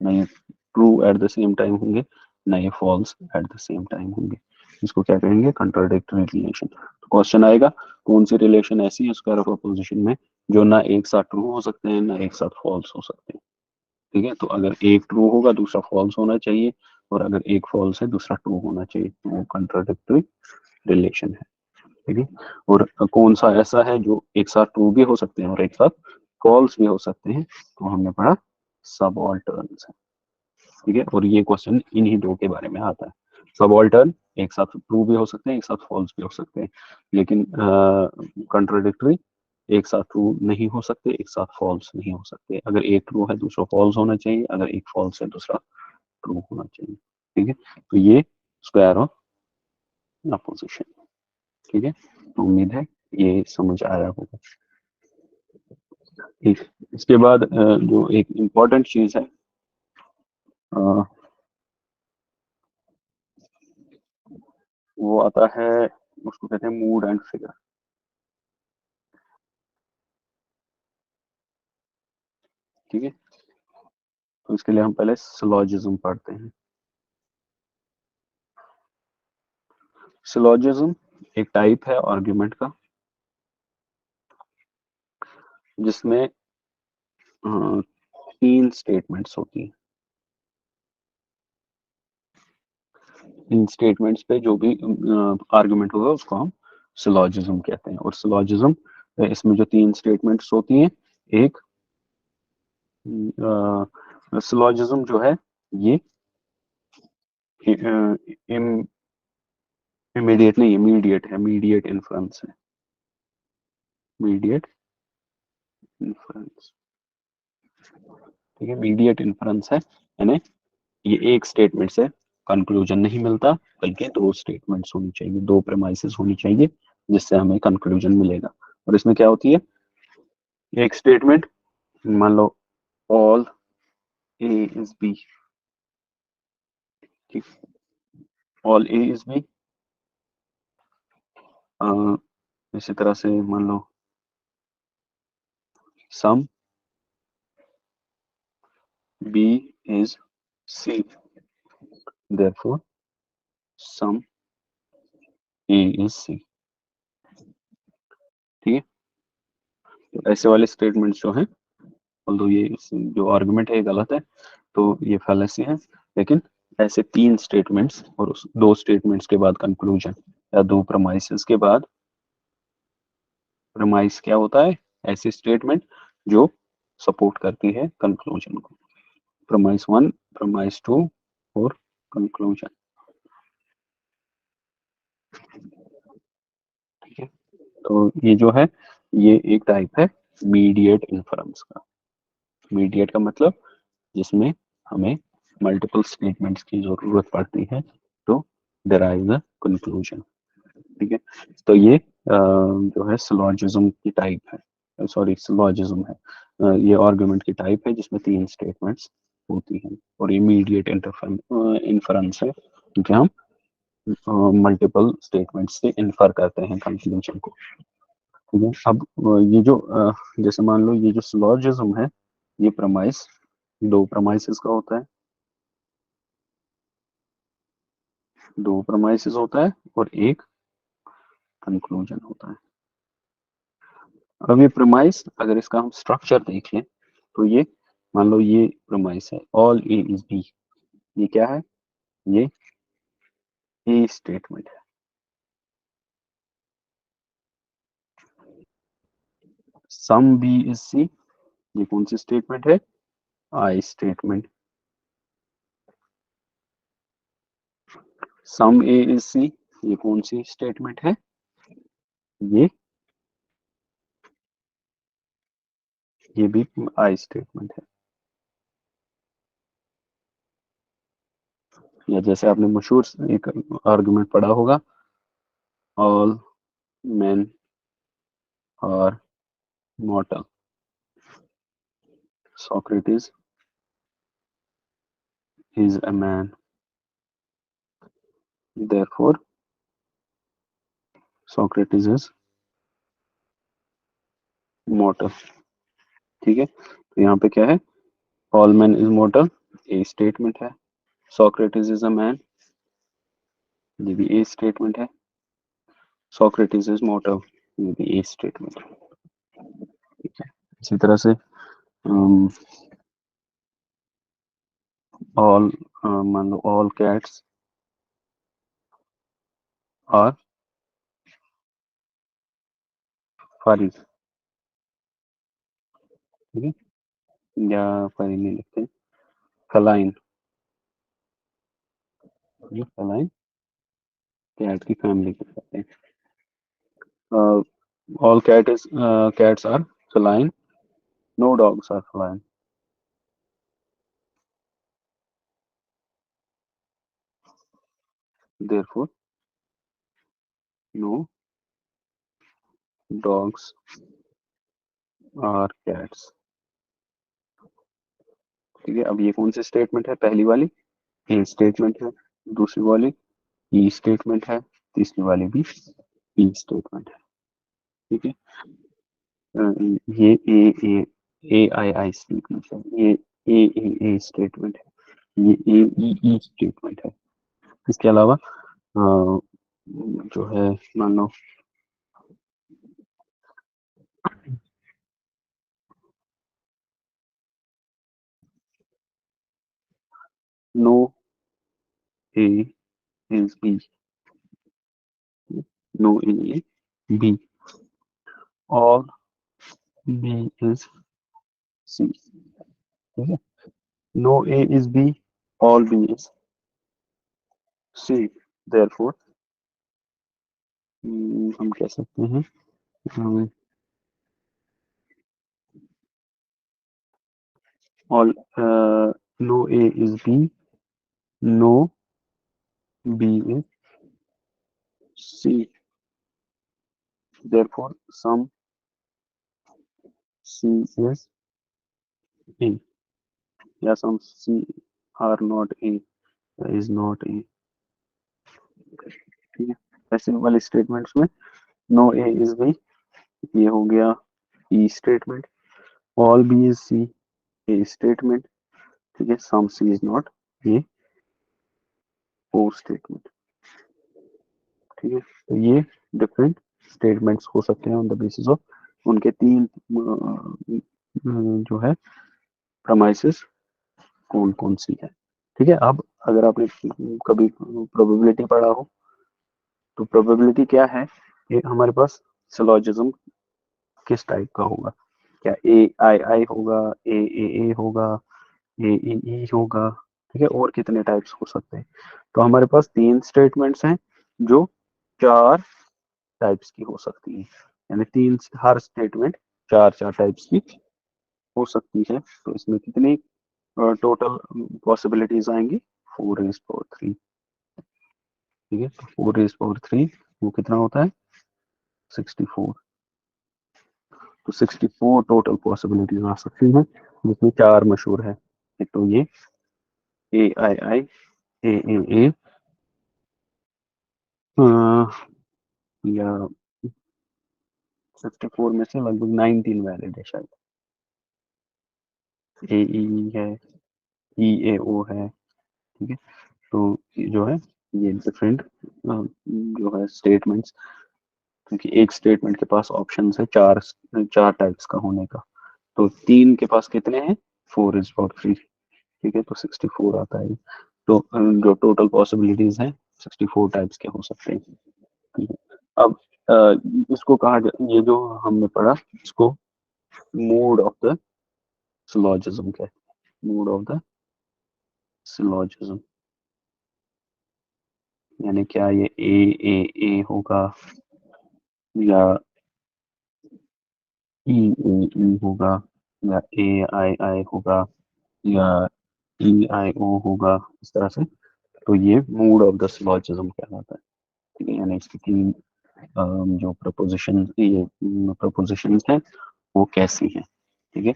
ना ये true at the same time होंगे, ना ये false at the same time होंगे। इसको क्या कहेंगे, कंट्राडिक्टरी रिलेशन। तो क्वेश्चन आएगा, कौन सी रिलेशन ऐसी है स्क्वायर ऑफ अपोजिशन में जो ना एक साथ ट्रू हो सकते हैं, ना एक साथ फॉल्स हो सकते हैं। ठीक है, तो अगर एक ट्रू होगा, दूसरा फॉल्स होना चाहिए, और अगर एक फॉल्स है, दूसरा ट्रू होना चाहिए, तो वो कंट्राडिक्टरी रिलेशन है। ठीक है, और कौन सा ऐसा है जो एक साथ ट्रू भी हो सकते हैं और एक साथ फॉल्स भी हो सकते हैं, तो हमने पढ़ा सबऑल्टर्न्स है। ठीक है, और ये क्वेश्चन इन्हीं दो के बारे में आता है। सबऑल्टर्न एक साथ ट्रू भी हो सकते हैं, एक साथ फॉल्स भी हो सकते हैं, लेकिन कंट्राडिक्टरी एक साथ ट्रू नहीं हो सकते, एक साथ फॉल्स नहीं हो सकते। अगर एक ट्रू है दूसरा फॉल्स होना चाहिए, अगर एक फॉल्स है दूसरा ट्रू होना चाहिए। ठीक है, तो ये स्क्वायर ऑफ अपोजिशन। ठीक है, तो उम्मीद है ये समझ आया होगा। ठीक, इसके बाद जो एक इम्पॉर्टेंट चीज है, अ, वो आता है, उसको कहते हैं मूड एंड फिगर। ठीक है, तो इसके लिए हम पहले सिलॉजिज्म पढ़ते हैं। सिलॉजिज्म एक टाइप है आर्ग्यूमेंट का, जिसमें 3 स्टेटमेंट्स होती हैं। इन स्टेटमेंट्स पे जो भी आर्गुमेंट होगा उसको हम सिलॉजिज्म कहते हैं। और सिलॉजिज्म, इसमें जो 3 स्टेटमेंट्स होती हैं, एक सिलॉजिज्म जो है ये इमीडिएट नहीं है, मीडिएट है, मीडिएट इन्फ्रेंस है, मीडिएट इन्फ्रेंस। ठीक है, मीडिएट इन्फ्रेंस है, यानी ये एक स्टेटमेंट से कंक्लूजन नहीं मिलता, बल्कि 2 स्टेटमेंट्स होनी चाहिए, 2 प्रेमाइसेस होनी चाहिए, जिससे हमें कंक्लूजन मिलेगा। और इसमें क्या होती है, एक स्टेटमेंट, मान लो ऑल ए इज बी। ठीक, ऑल ए इज बी। इसी तरह से मान लो some B is C, therefore some A is C. ठीक है, तो ऐसे वाले स्टेटमेंट्स जो हैं, ऑल्दो ये जो आर्गुमेंट है ये गलत है, तो ये फैलेसी है, लेकिन ऐसे 3 स्टेटमेंट्स और उस 2 स्टेटमेंट्स के बाद कंक्लूजन, या 2 प्रमाइसेस के बाद, प्रमाइस क्या होता है, ऐसी स्टेटमेंट जो सपोर्ट करती है कंक्लूजन को। प्रमाइस 1, प्रमाइस 2 और कंक्लूजन। ठीक है, तो ये जो है, ये एक टाइप है मीडिएट इन्फरेंस का। मीडिएट का मतलब जिसमें हमें मल्टीपल स्टेटमेंट्स की जरूरत पड़ती है तो डिराइव द कंक्लूजन। ठीक है, तो ये जो है सिलॉजिज्म की टाइप है, सॉरी सिलॉजिज्म है, ये आर्गुमेंट की टाइप है जिसमें 3 स्टेटमेंट्स होती हैं, और इमीडिएट इन्फरेंस है क्योंकि हम मल्टीपल स्टेटमेंट्स से इन्फर करते हैं कंक्लूजन को। ठीक है, अब ये जो जैसे मान लो ये जो सिलॉजिज्म है, ये प्रमाइस 2 प्रमाइसेस का होता है, 2 प्रमाइसेस होता है और एक कंक्लूजन होता है। अब ये प्रमाइस, अगर इसका हम स्ट्रक्चर देख लें, तो ये मान लो ये प्रमाइस है ऑल ए इज बी। ये क्या है, ये ए स्टेटमेंट है। सम बी इज सी, ये कौन सी स्टेटमेंट है, आई स्टेटमेंट। सम ए इज सी, ये कौन सी स्टेटमेंट है, ये भी आई स्टेटमेंट है। या जैसे आपने मशहूर एक आर्गुमेंट पढ़ा होगा, all men are mortal, Socrates is a man, therefore Socrates is mortal। ठीक है, तो यहाँ पे क्या है, all men is mortal, A statement है, Socrates is a man, ये भी ए स्टेटमेंट है, Socrates is mortal, ये भी ए स्टेटमेंट है। ठीक है, इसी तरह से all मान लो all cats are furry। ठीक है, या furry नहीं लिखते, feline, ये feline कैट की फैमिली को कहते हैं। All cats are feline. No dogs are feline. Therefore, no dogs are cats. ठीक है, अब ये कौन सी स्टेटमेंट है? पहली वाली ए स्टेटमेंट है, दूसरी वाली ई स्टेटमेंट है, तीसरी वाली भी ई स्टेटमेंट है। ठीक है, अ, ये ए आई आई स्टेटमेंट है, ये ए स्टेटमेंट है, ये ई स्टेटमेंट है। इसके अलावा जो है, मान लो no A is B, no A is B, और बी इज सी। ठीक है, no A is B, all B is C. Therefore हम कह सकते हैं all, no A is B, no B is C, therefore some C is A, या some C are not A, is not A. ठीक है, ऐसे वाले statements में नो ए इज बी, ये हो गया E statement, all B is C A statement, ठीक है, सम सी इज नॉट, ये ओ स्टेटमेंट। ठीक है, तो ये डिफरेंट स्टेटमेंट्स हो सकते हैं ऑन द बेसिस ऑफ उनके तीन जो है प्रमाइसेस कौन कौन सी है। ठीक है, अब अगर आपने कभी प्रोबेबिलिटी पढ़ा हो, तो प्रोबेबिलिटी क्या है? ये हमारे पास सिलोजिज्म किस टाइप का होगा? क्या ए आई आई होगा, ए होगा, ए ई होगा? ठीक है, और कितने टाइप्स हो सकते हैं? तो हमारे पास तीन स्टेटमेंट्स हैं जो चार टाइप्स की हो सकती है, यानी तीन, हर स्टेटमेंट चार चार टाइप्स की हो सकती है। तो इसमें कितनी टोटल पॉसिबिलिटीज आएंगी? 4 is power 3। ठीक है, तो 4 is power 3 वो कितना होता है? 64। तो 64 टोटल पॉसिबिलिटीज आ सकती हैं, जिसमें चार मशहूर है। एक तो ये ए आई आई, ए या 64 में से लगभग 19 वैलिड है शायद। ए ई है, ई ए ओ है। ठीक है, तो ये जो है, ये डिफरेंट जो है स्टेटमेंट्स, क्योंकि एक स्टेटमेंट के पास ऑप्शन है चार, चार टाइप्स का होने का। तो तीन के पास कितने हैं? 4 is power 3। ठीक है, तो 64 आता है। तो जो टोटल पॉसिबिलिटीज हैं 64 टाइप्स के हो सकते हैं। ठीक है, अब इसको ये जो हमने पढ़ा, इसको मोड ऑफ द सिलॉजिज्म कहते हैं। मोड ऑफ द सिलॉजिज्म, यानी क्या ये ए होगा, या ई होगा, या ए आई आई होगा, या ई आई ओ होगा, इस तरह से। तो ये मूड ऑफ द सिलॉजिज्म कहलाता है। ठीक है, यानी इसकी तीन जो प्रपोजिशन, ये प्रपोजिशंस हैं वो कैसी हैं। ठीक है,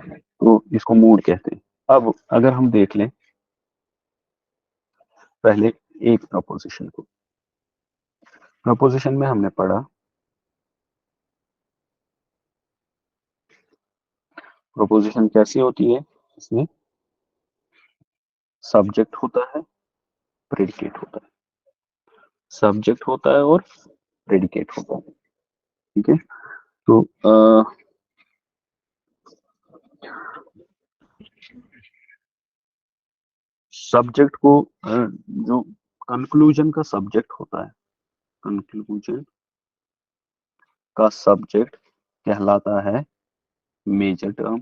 तो इसको मूड कहते हैं। अब अगर हम देख लें पहले एक प्रपोजिशन को, प्रपोजिशन में हमने पढ़ा प्रपोजिशन कैसी होती है? इसमें सब्जेक्ट होता है, प्रेडिकेट होता है, सब्जेक्ट होता है और प्रेडिकेट होता है। ठीक है, तो सब्जेक्ट को जो कंक्लूजन का सब्जेक्ट होता है, कंक्लूजन का सब्जेक्ट कहलाता है मेजर टर्म।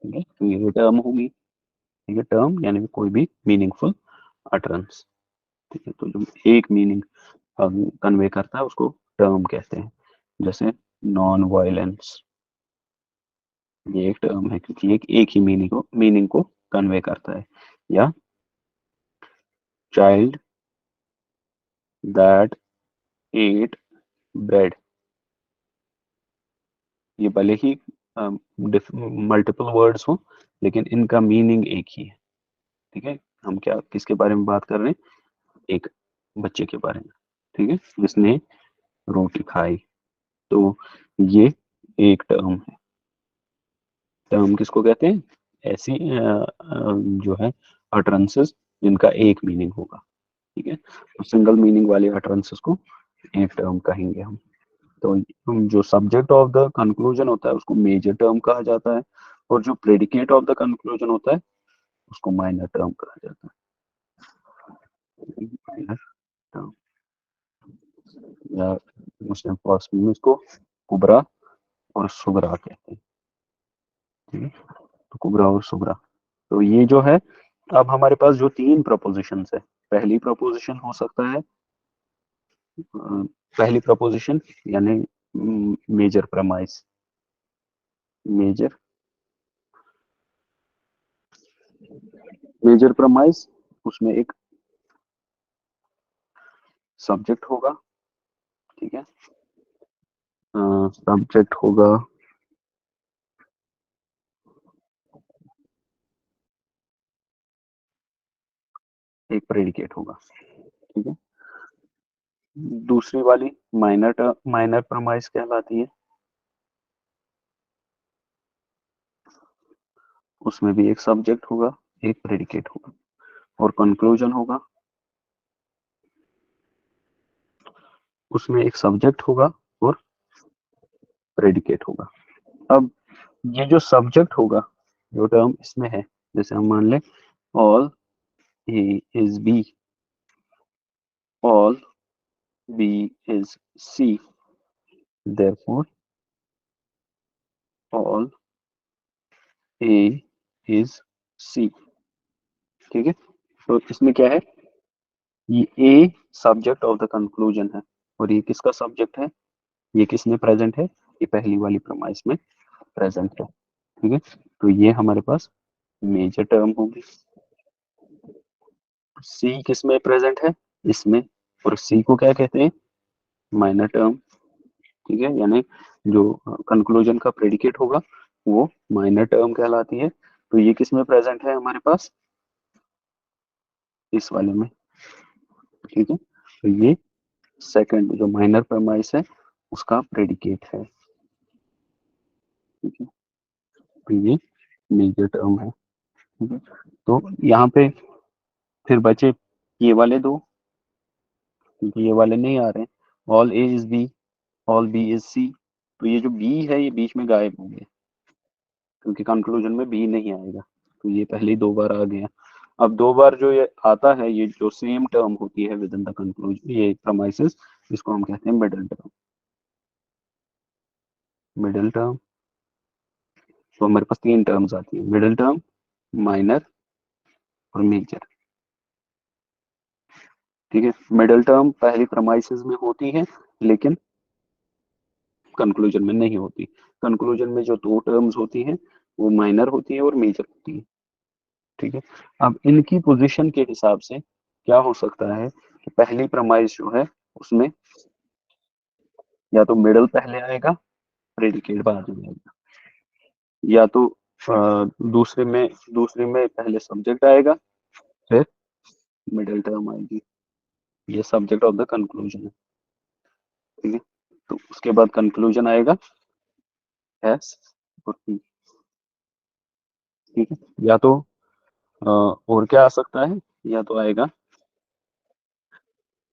ठीक है, तो ये टर्म होगी। ठीक है, टर्म यानी कोई भी मीनिंगफुल अटरेंस। ठीक है, तो जो एक मीनिंग कन्वे करता है उसको टर्म कहते हैं। जैसे नॉन वायलेंस, ये एक टर्म है क्योंकि ये एक ही मीनिंग को कन्वे करता है। या चाइल्ड दैट एट ब्रेड, ये भले ही मल्टीपल वर्ड्स हो लेकिन इनका मीनिंग एक ही है। ठीक है, हम क्या किसके बारे में बात कर रहे हैं, एक बच्चे के बारे में। ठीक है, जिसने रोटी खाई। तो ये एक टर्म है। टर्म किसको कहते हैं, ऐसी जो है अटरेंसेस जिनका एक मीनिंग होगा। ठीक है, तो सिंगल मीनिंग वाले अटरेंसेस को एक टर्म कहेंगे हम। तो जो सब्जेक्ट ऑफ द कंक्लूजन होता है उसको मेजर टर्म कहा जाता है, और जो प्रेडिकेट ऑफ द कंक्लूजन होता है उसको माइनर टर्म कहा जाता है। माइनर टर्म, या मुस्लिम फारसी में इसको कुबरा और सुगरा कहते हैं। ठीक है, तो कुबरा और सुगरा। तो ये जो है, अब हमारे पास जो तीन प्रपोजिशंस है, पहली प्रपोजिशन हो सकता है पहली प्रपोजिशन यानी major premise. Major major premise, उसमें एक सब्जेक्ट होगा। ठीक है, सब्जेक्ट होगा, एक प्रेडिकेट होगा। ठीक है, दूसरी वाली माइनर प्रमाइस कहलाती है। उसमें भी एक सब्जेक्ट होगा, एक प्रेडिकेट होगा, और कंक्लूजन होगा, उसमें एक सब्जेक्ट होगा और प्रेडिकेट होगा। अब ये जो सब्जेक्ट होगा, जो टर्म इसमें है, जैसे हम मान लें all A is B, all B is C, therefore all A is C. ठीक है, तो इसमें क्या है, ये A subject of the conclusion है, और ये किसका सब्जेक्ट है, ये किसमें प्रेजेंट है, ये पहली वाली प्रमाइस में प्रेजेंट है। ठीक है, तो ये हमारे पास मेजर टर्म होगी। सी किस में प्रेजेंट है, इसमें, और सी को क्या कहते हैं, माइनर टर्म। ठीक है, यानी जो कंक्लूजन का प्रेडिकेट होगा वो माइनर टर्म कहलाती है। तो ये किस में प्रेजेंट है हमारे पास, इस वाले में। ठीक है, तो ये सेकंड जो माइनर प्रमाइस है उसका प्रेडिकेट है। ठीक है, तो ये मेजर टर्म है। ठीक है, तो यहाँ पे फिर बचे ये वाले दो, क्योंकि ये वाले नहीं आ रहे हैं। All A is B, all B is C, तो ये जो बी है ये बीच में गायब हो गया, क्योंकि कंक्लूजन में बी नहीं आएगा। तो ये पहले ही दो बार आ गया। अब दो बार जो ये आता है, ये जो सेम टर्म होती है विद इन द कंक्लूजन, ये प्रमाइसेस, इसको हम कहते हैं मिडिल टर्म। मिडिल टर्म, तो हमारे पास तीन टर्म्स आती है, मिडिल टर्म, माइनर और मेजर। ठीक है, मिडिल टर्म पहली प्रमाइसेस में होती है लेकिन कंक्लूजन में नहीं होती। कंक्लूजन में जो दो टर्म्स होती हैं वो माइनर होती है और मेजर होती है। ठीक है, अब इनकी पोजीशन के हिसाब से क्या हो सकता है कि पहली प्रमाइस जो है उसमें या तो मिडल पहले आएगा, प्रेडिकेट बाद में आएगा, या तो दूसरे में पहले सब्जेक्ट आएगा, फिर मिडिल टर्म आएगी। ये सब्जेक्ट ऑफ द कंक्लूजन है। ठीक है, तो उसके बाद कंक्लूजन आएगा एस और पी। ठीक है, या तो और क्या आ सकता है, या तो आएगा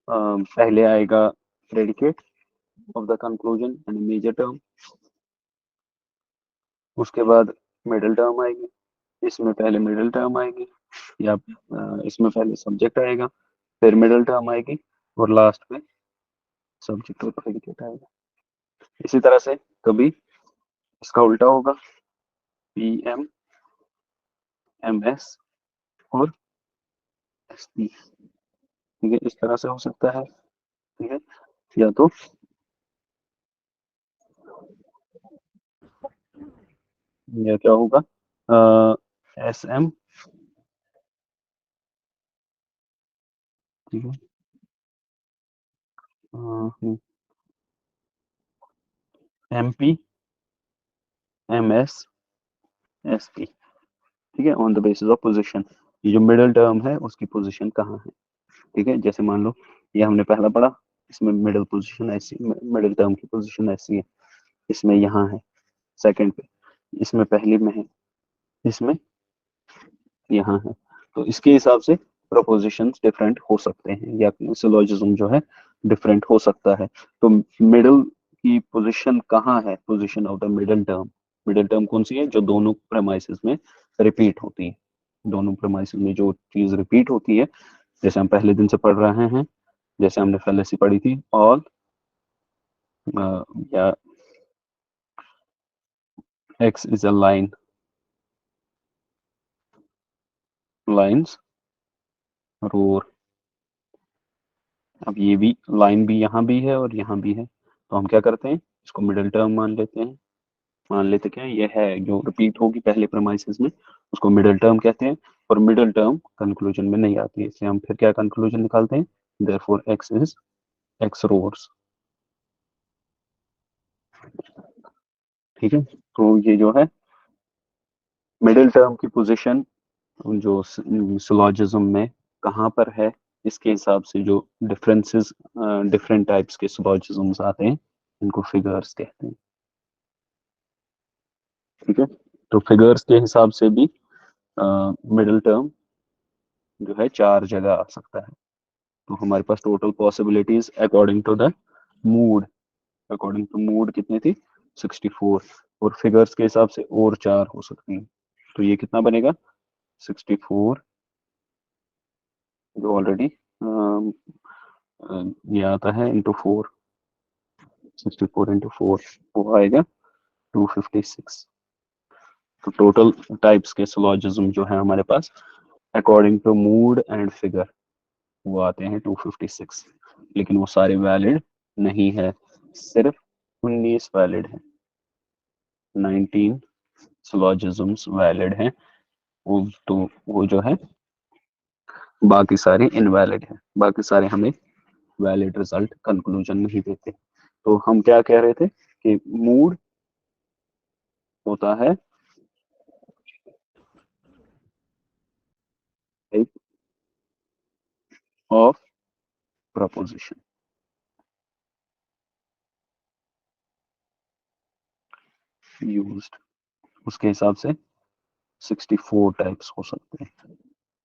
पहले आएगा predicate of the conclusion and major term, उसके बाद मिडिल टर्म आएगी, इसमें पहले मिडिल टर्म आएगी, या इसमें पहले सब्जेक्ट आएगा, फिर मिडिल टर्म आएगी, और लास्ट में सब्जेक्ट और प्रेडिकेट आएगा। इसी तरह से कभी इसका उल्टा होगा, पी एम, एम एस और एस पी। ठीक है, इस तरह से हो सकता है। ठीक है, या तो या क्या होगा, एस एम, ठीक है, M P, M S, S P, ठीक है, on the basis of position. ये जो मिडिल टर्म है उसकी पोजीशन कहाँ है, ठीक है, जैसे मान लो ये हमने पहला पढ़ा, इसमें मिडिल पोजीशन ऐसी, मिडिल टर्म की पोजीशन ऐसी है, इसमें यहाँ है सेकंड पे, इसमें पहली में है, इसमें यहाँ है। तो इसके हिसाब से प्रपोजिशंस डिफरेंट हो सकते हैं या सिलोजिज्म जो है डिफरेंट हो सकता है। तो मिडिल की पोजीशन कहाँ है, position of the middle term, middle term कौन सी है, जो दोनों प्रेमाइसेस में रिपीट होती है, दोनों प्रेमाइसेस में जो चीज रिपीट होती है, जैसे हम पहले दिन से पढ़ रहे हैं, जैसे हमने फैलेसी पढ़ी थी, ऑल या x is a line, lines roar. अब ये भी लाइन भी यहाँ भी है और यहाँ भी है, तो हम क्या करते हैं, इसको मिडिल टर्म मान लेते हैं, मान लेते क्या ये है जो रिपीट होगी पहले प्रेमाइसिस में, उसको मिडिल टर्म कहते हैं, और मिडिल टर्म कंक्लूजन में नहीं आती है, इसलिए हम फिर क्या कंक्लूजन निकालते हैं, therefore x is x roars, ठीक है। तो ये जो है मिडिल टर्म की पोजीशन जो सिलॉजिज्म में कहाँ पर है, इसके हिसाब से जो डिफरेंसेस, डिफरेंट टाइप्स के सिलॉजिज्म्स आते हैं, इनको फिगर्स कहते हैं, ठीक है। तो फिगर्स के हिसाब से भी मिडिल टर्म जो है चार जगह आ सकता है। तो हमारे पास total possibilities according to the mood, according to mood कितनी थी, 64, और फिगर्स के हिसाब से और चार हो सकती हैं। तो ये कितना बनेगा, 64, जो ऑलरेडी ये आता है इंटू फोर, 64 इंटू फोर, वो आएगा 256। तो टोटल टाइप्स के सिलॉजिज्म जो है हमारे पास according to mood and figure वो आते हैं 256, लेकिन वो सारे वैलिड नहीं है, सिर्फ 19 वैलिड है, 19 सिलॉजिज्म्स वैलिड हैं, वो तो वो जो है बाकी सारे इनवैलिड हैं, बाकी सारे हमें वैलिड रिजल्ट कंक्लूजन नहीं देते। तो हम क्या कह रहे थे कि मूड होता है टाइप ऑफ प्रपोजिशन यूज्ड, उसके हिसाब से 64 टाइप्स हो सकते हैं,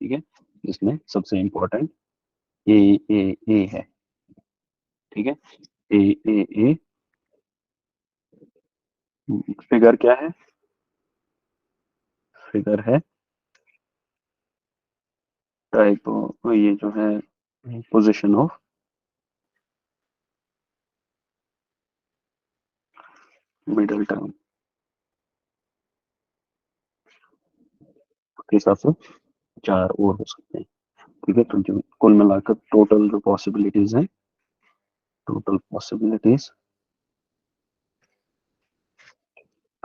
ठीक है, जिसमें सबसे इंपॉर्टेंट ए ए है, ठीक है, ए ए, फिगर क्या है, फिगर है टाइप, ये जो है पोजीशन ऑफ मिडिल टर्म के हिसाब से चार और हो सकते हैं, ठीक है। तो जो कुल मिलाकर टोटल जो पॉसिबिलिटीज हैं, टोटल पॉसिबिलिटीज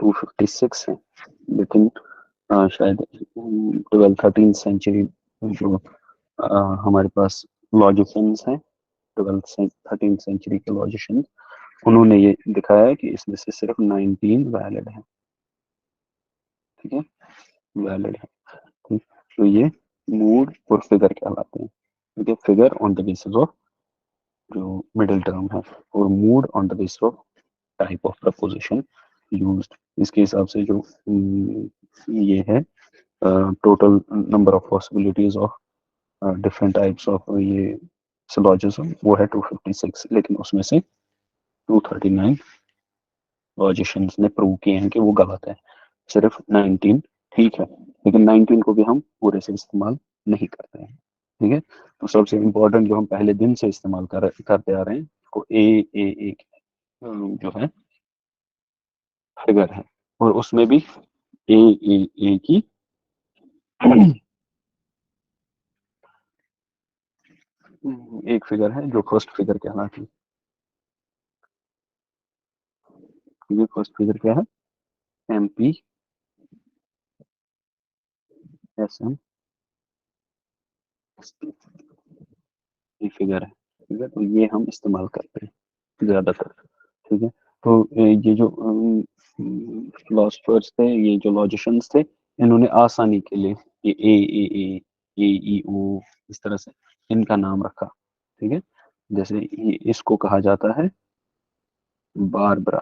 256 है, लेकिन शायद 12th-13th सेंचुरी जो हमारे पास लॉजिशियंस हैं, 12th-13th सेंचुरी के लॉजिशियंस, उन्होंने ये दिखाया है कि इसमें से सिर्फ 19 वैलिड है, ठीक है, वैलिड है, ठीक। तो ये मूड और फिगर कहलाते हैं, ठीक है, figure on the basis of जो मिडिल टर्म है, और mood on the basis of type of preposition used, इसके हिसाब से जो ये है total number of possibilities of different types of ये सिलॉजिज्म वो है 256, लेकिन उसमें से 239 लॉजिशियंस ने प्रूव किए हैं कि वो गलत है, सिर्फ 19 ठीक है, लेकिन 19 को भी हम पूरे से इस्तेमाल नहीं करते हैं, ठीक है। तो सबसे इम्पोर्टेंट जो हम पहले दिन से इस्तेमाल करते आ रहे हैं, को ए जो है फिगर है, और उसमें भी ए की एक फिगर है जो फर्स्ट फिगर कहलाती है। ये फर्स्ट फिगर क्या है? MP SM ये फिगर है। ठीक है, तो ये हम इस्तेमाल करते हैं ज्यादातर। ठीक है, तो ये जो फिलोसफर्स थे, ये जो लॉजिशियंस थे, इन्होंने आसानी के लिए ये AEO इस तरह से इनका नाम रखा। ठीक है, जैसे ये इसको कहा जाता है बारबरा।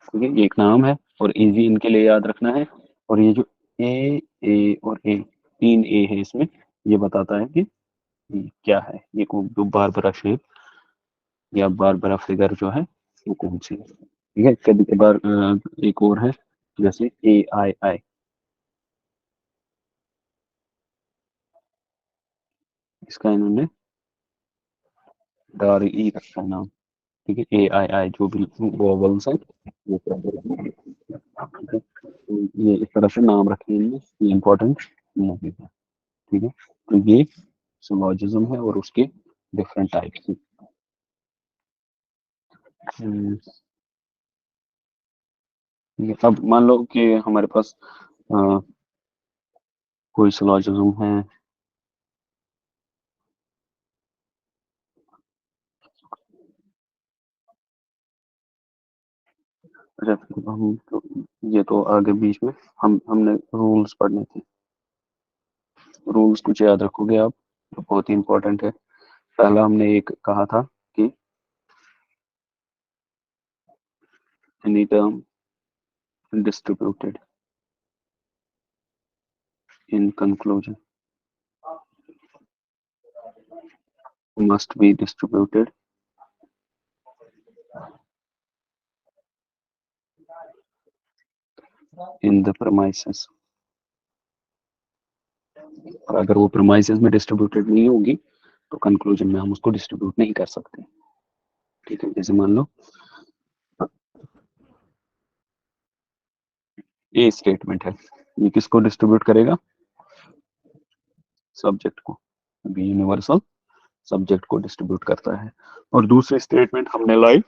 ठीक है, ये एक नाम है और इजी इनके लिए याद रखना है। और ये जो A और A, तीन A है इसमें, ये बताता है कि क्या है, ये कौन जो बारबरा शेप या बारबरा फिगर जो है वो कौन सी है। ठीक है, कभी कभार एक और है जैसे AII, इसका इन्होंने डार ई रखा है नाम। ठीक है, AII जो भी वोवल्स है वो प्रॉपर है। ठीक है, तो ये इस तरह से नाम रखे हैं इनमें, ये इंपॉर्टेंट नहीं है। ठीक है, तो ये सिलॉजिज्म है और उसके डिफरेंट टाइप्स हैं। ठीक है, अब मान लो कि हमारे पास अ, कोई सिलॉजिज्म है। अच्छा, तो हम तो ये तो आगे बीच में हमने रूल्स पढ़ने थे। रूल्स कुछ याद रखोगे आप? तो बहुत ही इंपॉर्टेंट है। पहला हमने एक कहा था कि any term distributed in conclusion must be distributed in the premises। और अगर वो premises में डिस्ट्रीब्यूटेड नहीं होगी तो कंक्लूजन में हम उसको डिस्ट्रीब्यूट नहीं कर सकते। ठीक है, जैसे मान लो ए स्टेटमेंट है, ये किसको डिस्ट्रीब्यूट करेगा? सब्जेक्ट को। बी यूनिवर्सल सब्जेक्ट को डिस्ट्रीब्यूट करता है। और दूसरी स्टेटमेंट हमने लाई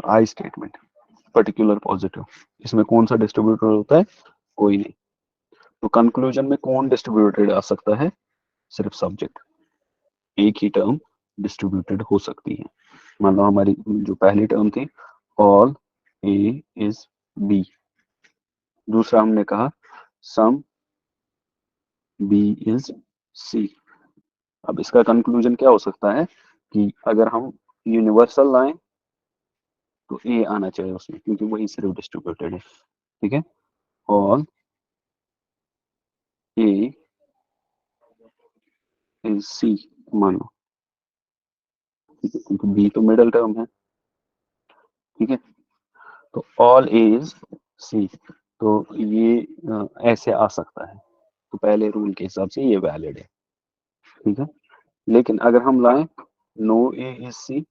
आई स्टेटमेंट, पर्टिकुलर पॉजिटिव। इसमें कौन सा डिस्ट्रीब्यूटर होता है? कोई नहीं। तो कंक्लूजन में कौन डिस्ट्रीब्यूटेड आ सकता है? सिर्फ सब्जेक्ट। एक ही टर्म डिस्ट्रीब्यूटेड हो सकती है। मान लो हमारी जो पहली टर्म थी ऑल ए इज बी, दूसरा हमने कहा सम बी इज सी। अब इसका कंक्लूजन क्या हो सकता है कि अगर हम यूनिवर्सल लाएं तो ए आना चाहिए उसमें, क्योंकि वही सिर्फ डिस्ट्रीब्यूटेड है। ठीक है, ऑल ए इज सी मानो। ठीक है, क्योंकि बी तो मिडल टर्म है। ठीक है, तो ऑल ए इज सी, तो ये ऐसे आ सकता है। तो पहले रूल के हिसाब से ये वैलिड है। ठीक है, लेकिन अगर हम लाएं नो ए इज सी,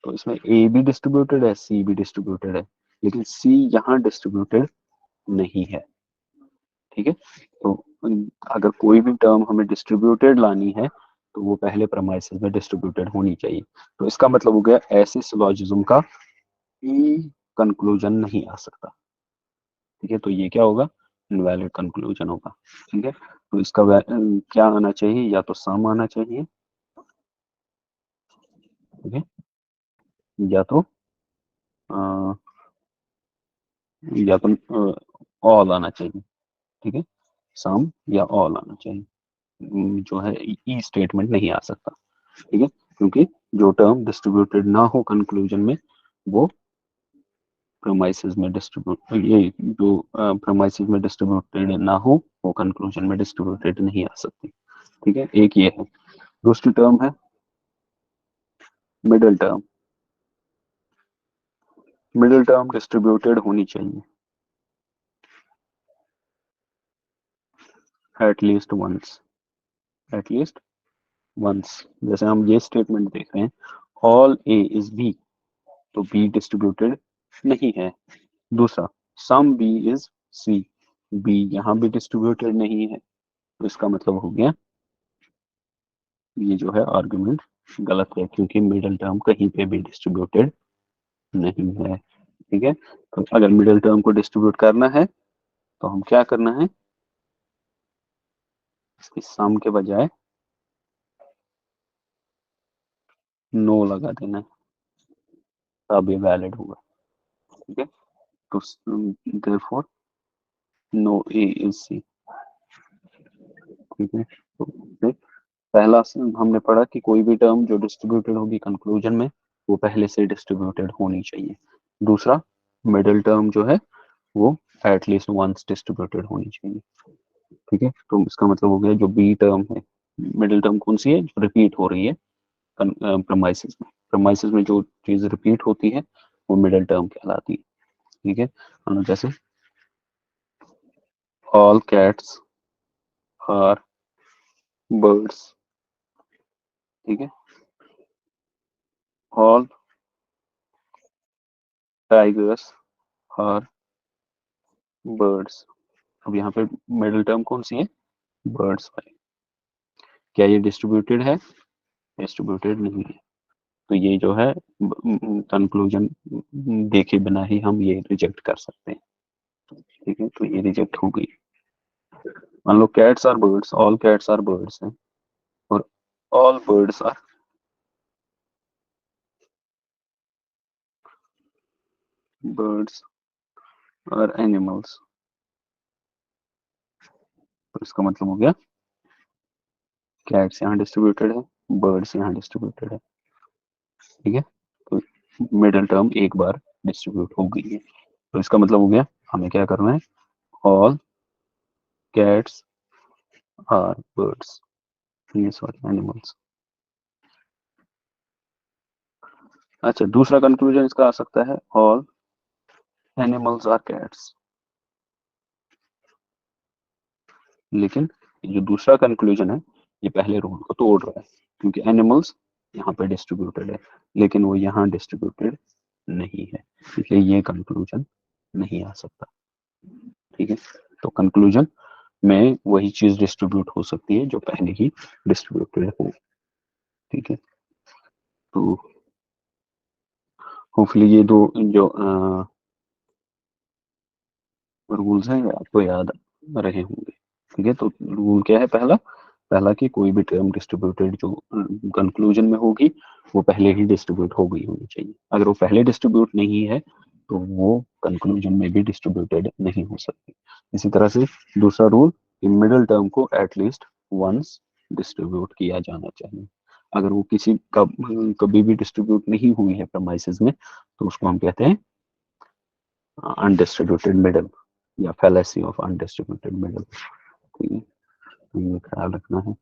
तो इसमें ए भी डिस्ट्रीब्यूटेड है, सी भी डिस्ट्रीब्यूटेड है, लेकिन सी यहाँ डिस्ट्रीब्यूटेड नहीं है। ठीक है, तो अगर कोई भी टर्म हमें डिस्ट्रीब्यूटेड लानी है तो वो पहले प्रेमाइसेस में डिस्ट्रीब्यूटेड होनी चाहिए। तो इसका मतलब हो गया ऐसे सिलोजिज्म का ई कंक्लूजन नहीं आ सकता। ठीक है, तो ये क्या होगा? इनवैलिड कंक्लूजन होगा। ठीक है, तो इसका क्या आना चाहिए? या तो सम आना चाहिए। ठीक है, या तो या तो ऑल आना चाहिए। ठीक है, सम या ऑल आना चाहिए। जो है ई स्टेटमेंट नहीं आ सकता। ठीक है, क्योंकि जो टर्म डिस्ट्रीब्यूटेड ना हो कंक्लूजन में वो प्रोमाइसेस में डिस्ट्रीब्यूट, ये जो प्रोमाइसेस में डिस्ट्रीब्यूटेड ना हो वो कंक्लूजन में डिस्ट्रीब्यूटेड नहीं आ सकती। ठीक है, एक ये है। दूसरी टर्म है middle term. Middle term distributed होनी चाहिए at least once. At least once. जैसे हम ये स्टेटमेंट देख रहे हैं ऑल ए इज बी, तो बी डिस्ट्रीब्यूटेड नहीं है। दूसरा, some B is C, B यहाँ भी डिस्ट्रीब्यूटेड नहीं है, तो इसका मतलब हो गया ये जो है आर्गुमेंट गलत है, क्योंकि मिडिल टर्म कहीं पे भी डिस्ट्रीब्यूटेड नहीं है। ठीक है, तो अगर मिडिल टर्म को डिस्ट्रीब्यूट करना है तो हम क्या करना है, इसकी सम के बजाय नो लगा देना है, तब ये वैलिड होगा। ठीक है, तो therefore no A is C. ठीक है, तो फिर पहला हमने पढ़ा कि कोई भी टर्म जो डिस्ट्रीब्यूटेड होगी कंक्लूजन में, वो पहले से डिस्ट्रीब्यूटेड होनी चाहिए। दूसरा, मिडिल टर्म जो है वो एटलीस्ट वंस डिस्ट्रीब्यूटेड होनी चाहिए। ठीक है, तो इसका मतलब हो गया जो बी टर्म है, मिडिल टर्म कौन सी है, जो रिपीट हो रही है प्रमाइसिस में, प्रमाइसिस में जो चीज रिपीट होती है वो मिडिल टर्म कहलाती है। ठीक है, जैसे ऑल कैट्स आर बर्ड्स। ठीक है, ऑल टाइगर्स आर बर्ड्स। अब यहाँ पे मिडिल टर्म कौन सी है, बर्ड्स वाली। क्या ये डिस्ट्रीब्यूटेड है, डिस्ट्रीब्यूटेड नहीं है, तो ये जो है कंक्लूजन देखे बिना ही हम ये रिजेक्ट कर सकते हैं। ठीक है, तो ये रिजेक्ट हो गई। मान लो cats are birds, all cats are birds है, और all birds are birds are animals. तो इसका मतलब हो गया कैट्स यहाँ डिस्ट्रीब्यूटेड है, बर्ड्स यहाँ डिस्ट्रीब्यूटेड है। ठीक है, तो मिडिल टर्म एक बार डिस्ट्रीब्यूट हो गई है, तो इसका मतलब हो गया हमें क्या करना है, ऑल कैट्स आर बर्ड्स, ये सॉरी एनिमल्स। अच्छा, दूसरा कंक्लूजन इसका आ सकता है ऑल एनिमल्स आर कैट्स। लेकिन ये जो दूसरा कंक्लूजन है ये पहले रूल को तोड़ रहा है, क्योंकि एनिमल्स यहाँ पे डिस्ट्रीब्यूटेड है लेकिन वो यहाँ डिस्ट्रीब्यूटेड नहीं है, इसलिए ये कंक्लूजन नहीं आ सकता। ठीक है, तो कंक्लूजन में वही चीज डिस्ट्रीब्यूट हो सकती है जो पहले ही डिस्ट्रीब्यूटेड हो। ठीक है, तो होपफुली ये दो जो रूल्स हैं आपको याद रहे होंगे। ठीक है, तो रूल क्या है, पहला, पहला कि कोई भी टर्म डिस्ट्रीब्यूटेड जो कंक्लूजन में होगी वो पहले ही डिस्ट्रीब्यूट हो गई होनी चाहिए। अगर वो पहले डिस्ट्रीब्यूट नहीं है तो वो कंक्लूजन में भी डिस्ट्रीब्यूटेड नहीं हो सकती। इसी तरह से दूसरा रूल कि मिडिल टर्म को एटलीस्ट वंस डिस्ट्रीब्यूट किया जाना चाहिए। अगर वो कभी भी डिस्ट्रीब्यूट नहीं हुई है प्रमाइसिस में तो उसको हम कहते हैं अनडिस्ट्रीब्यूटेड मिडल या फैलेसी ऑफ अनडिस्ट्रीब्यूटेड मिडल। तो ये ख्याल रखना है।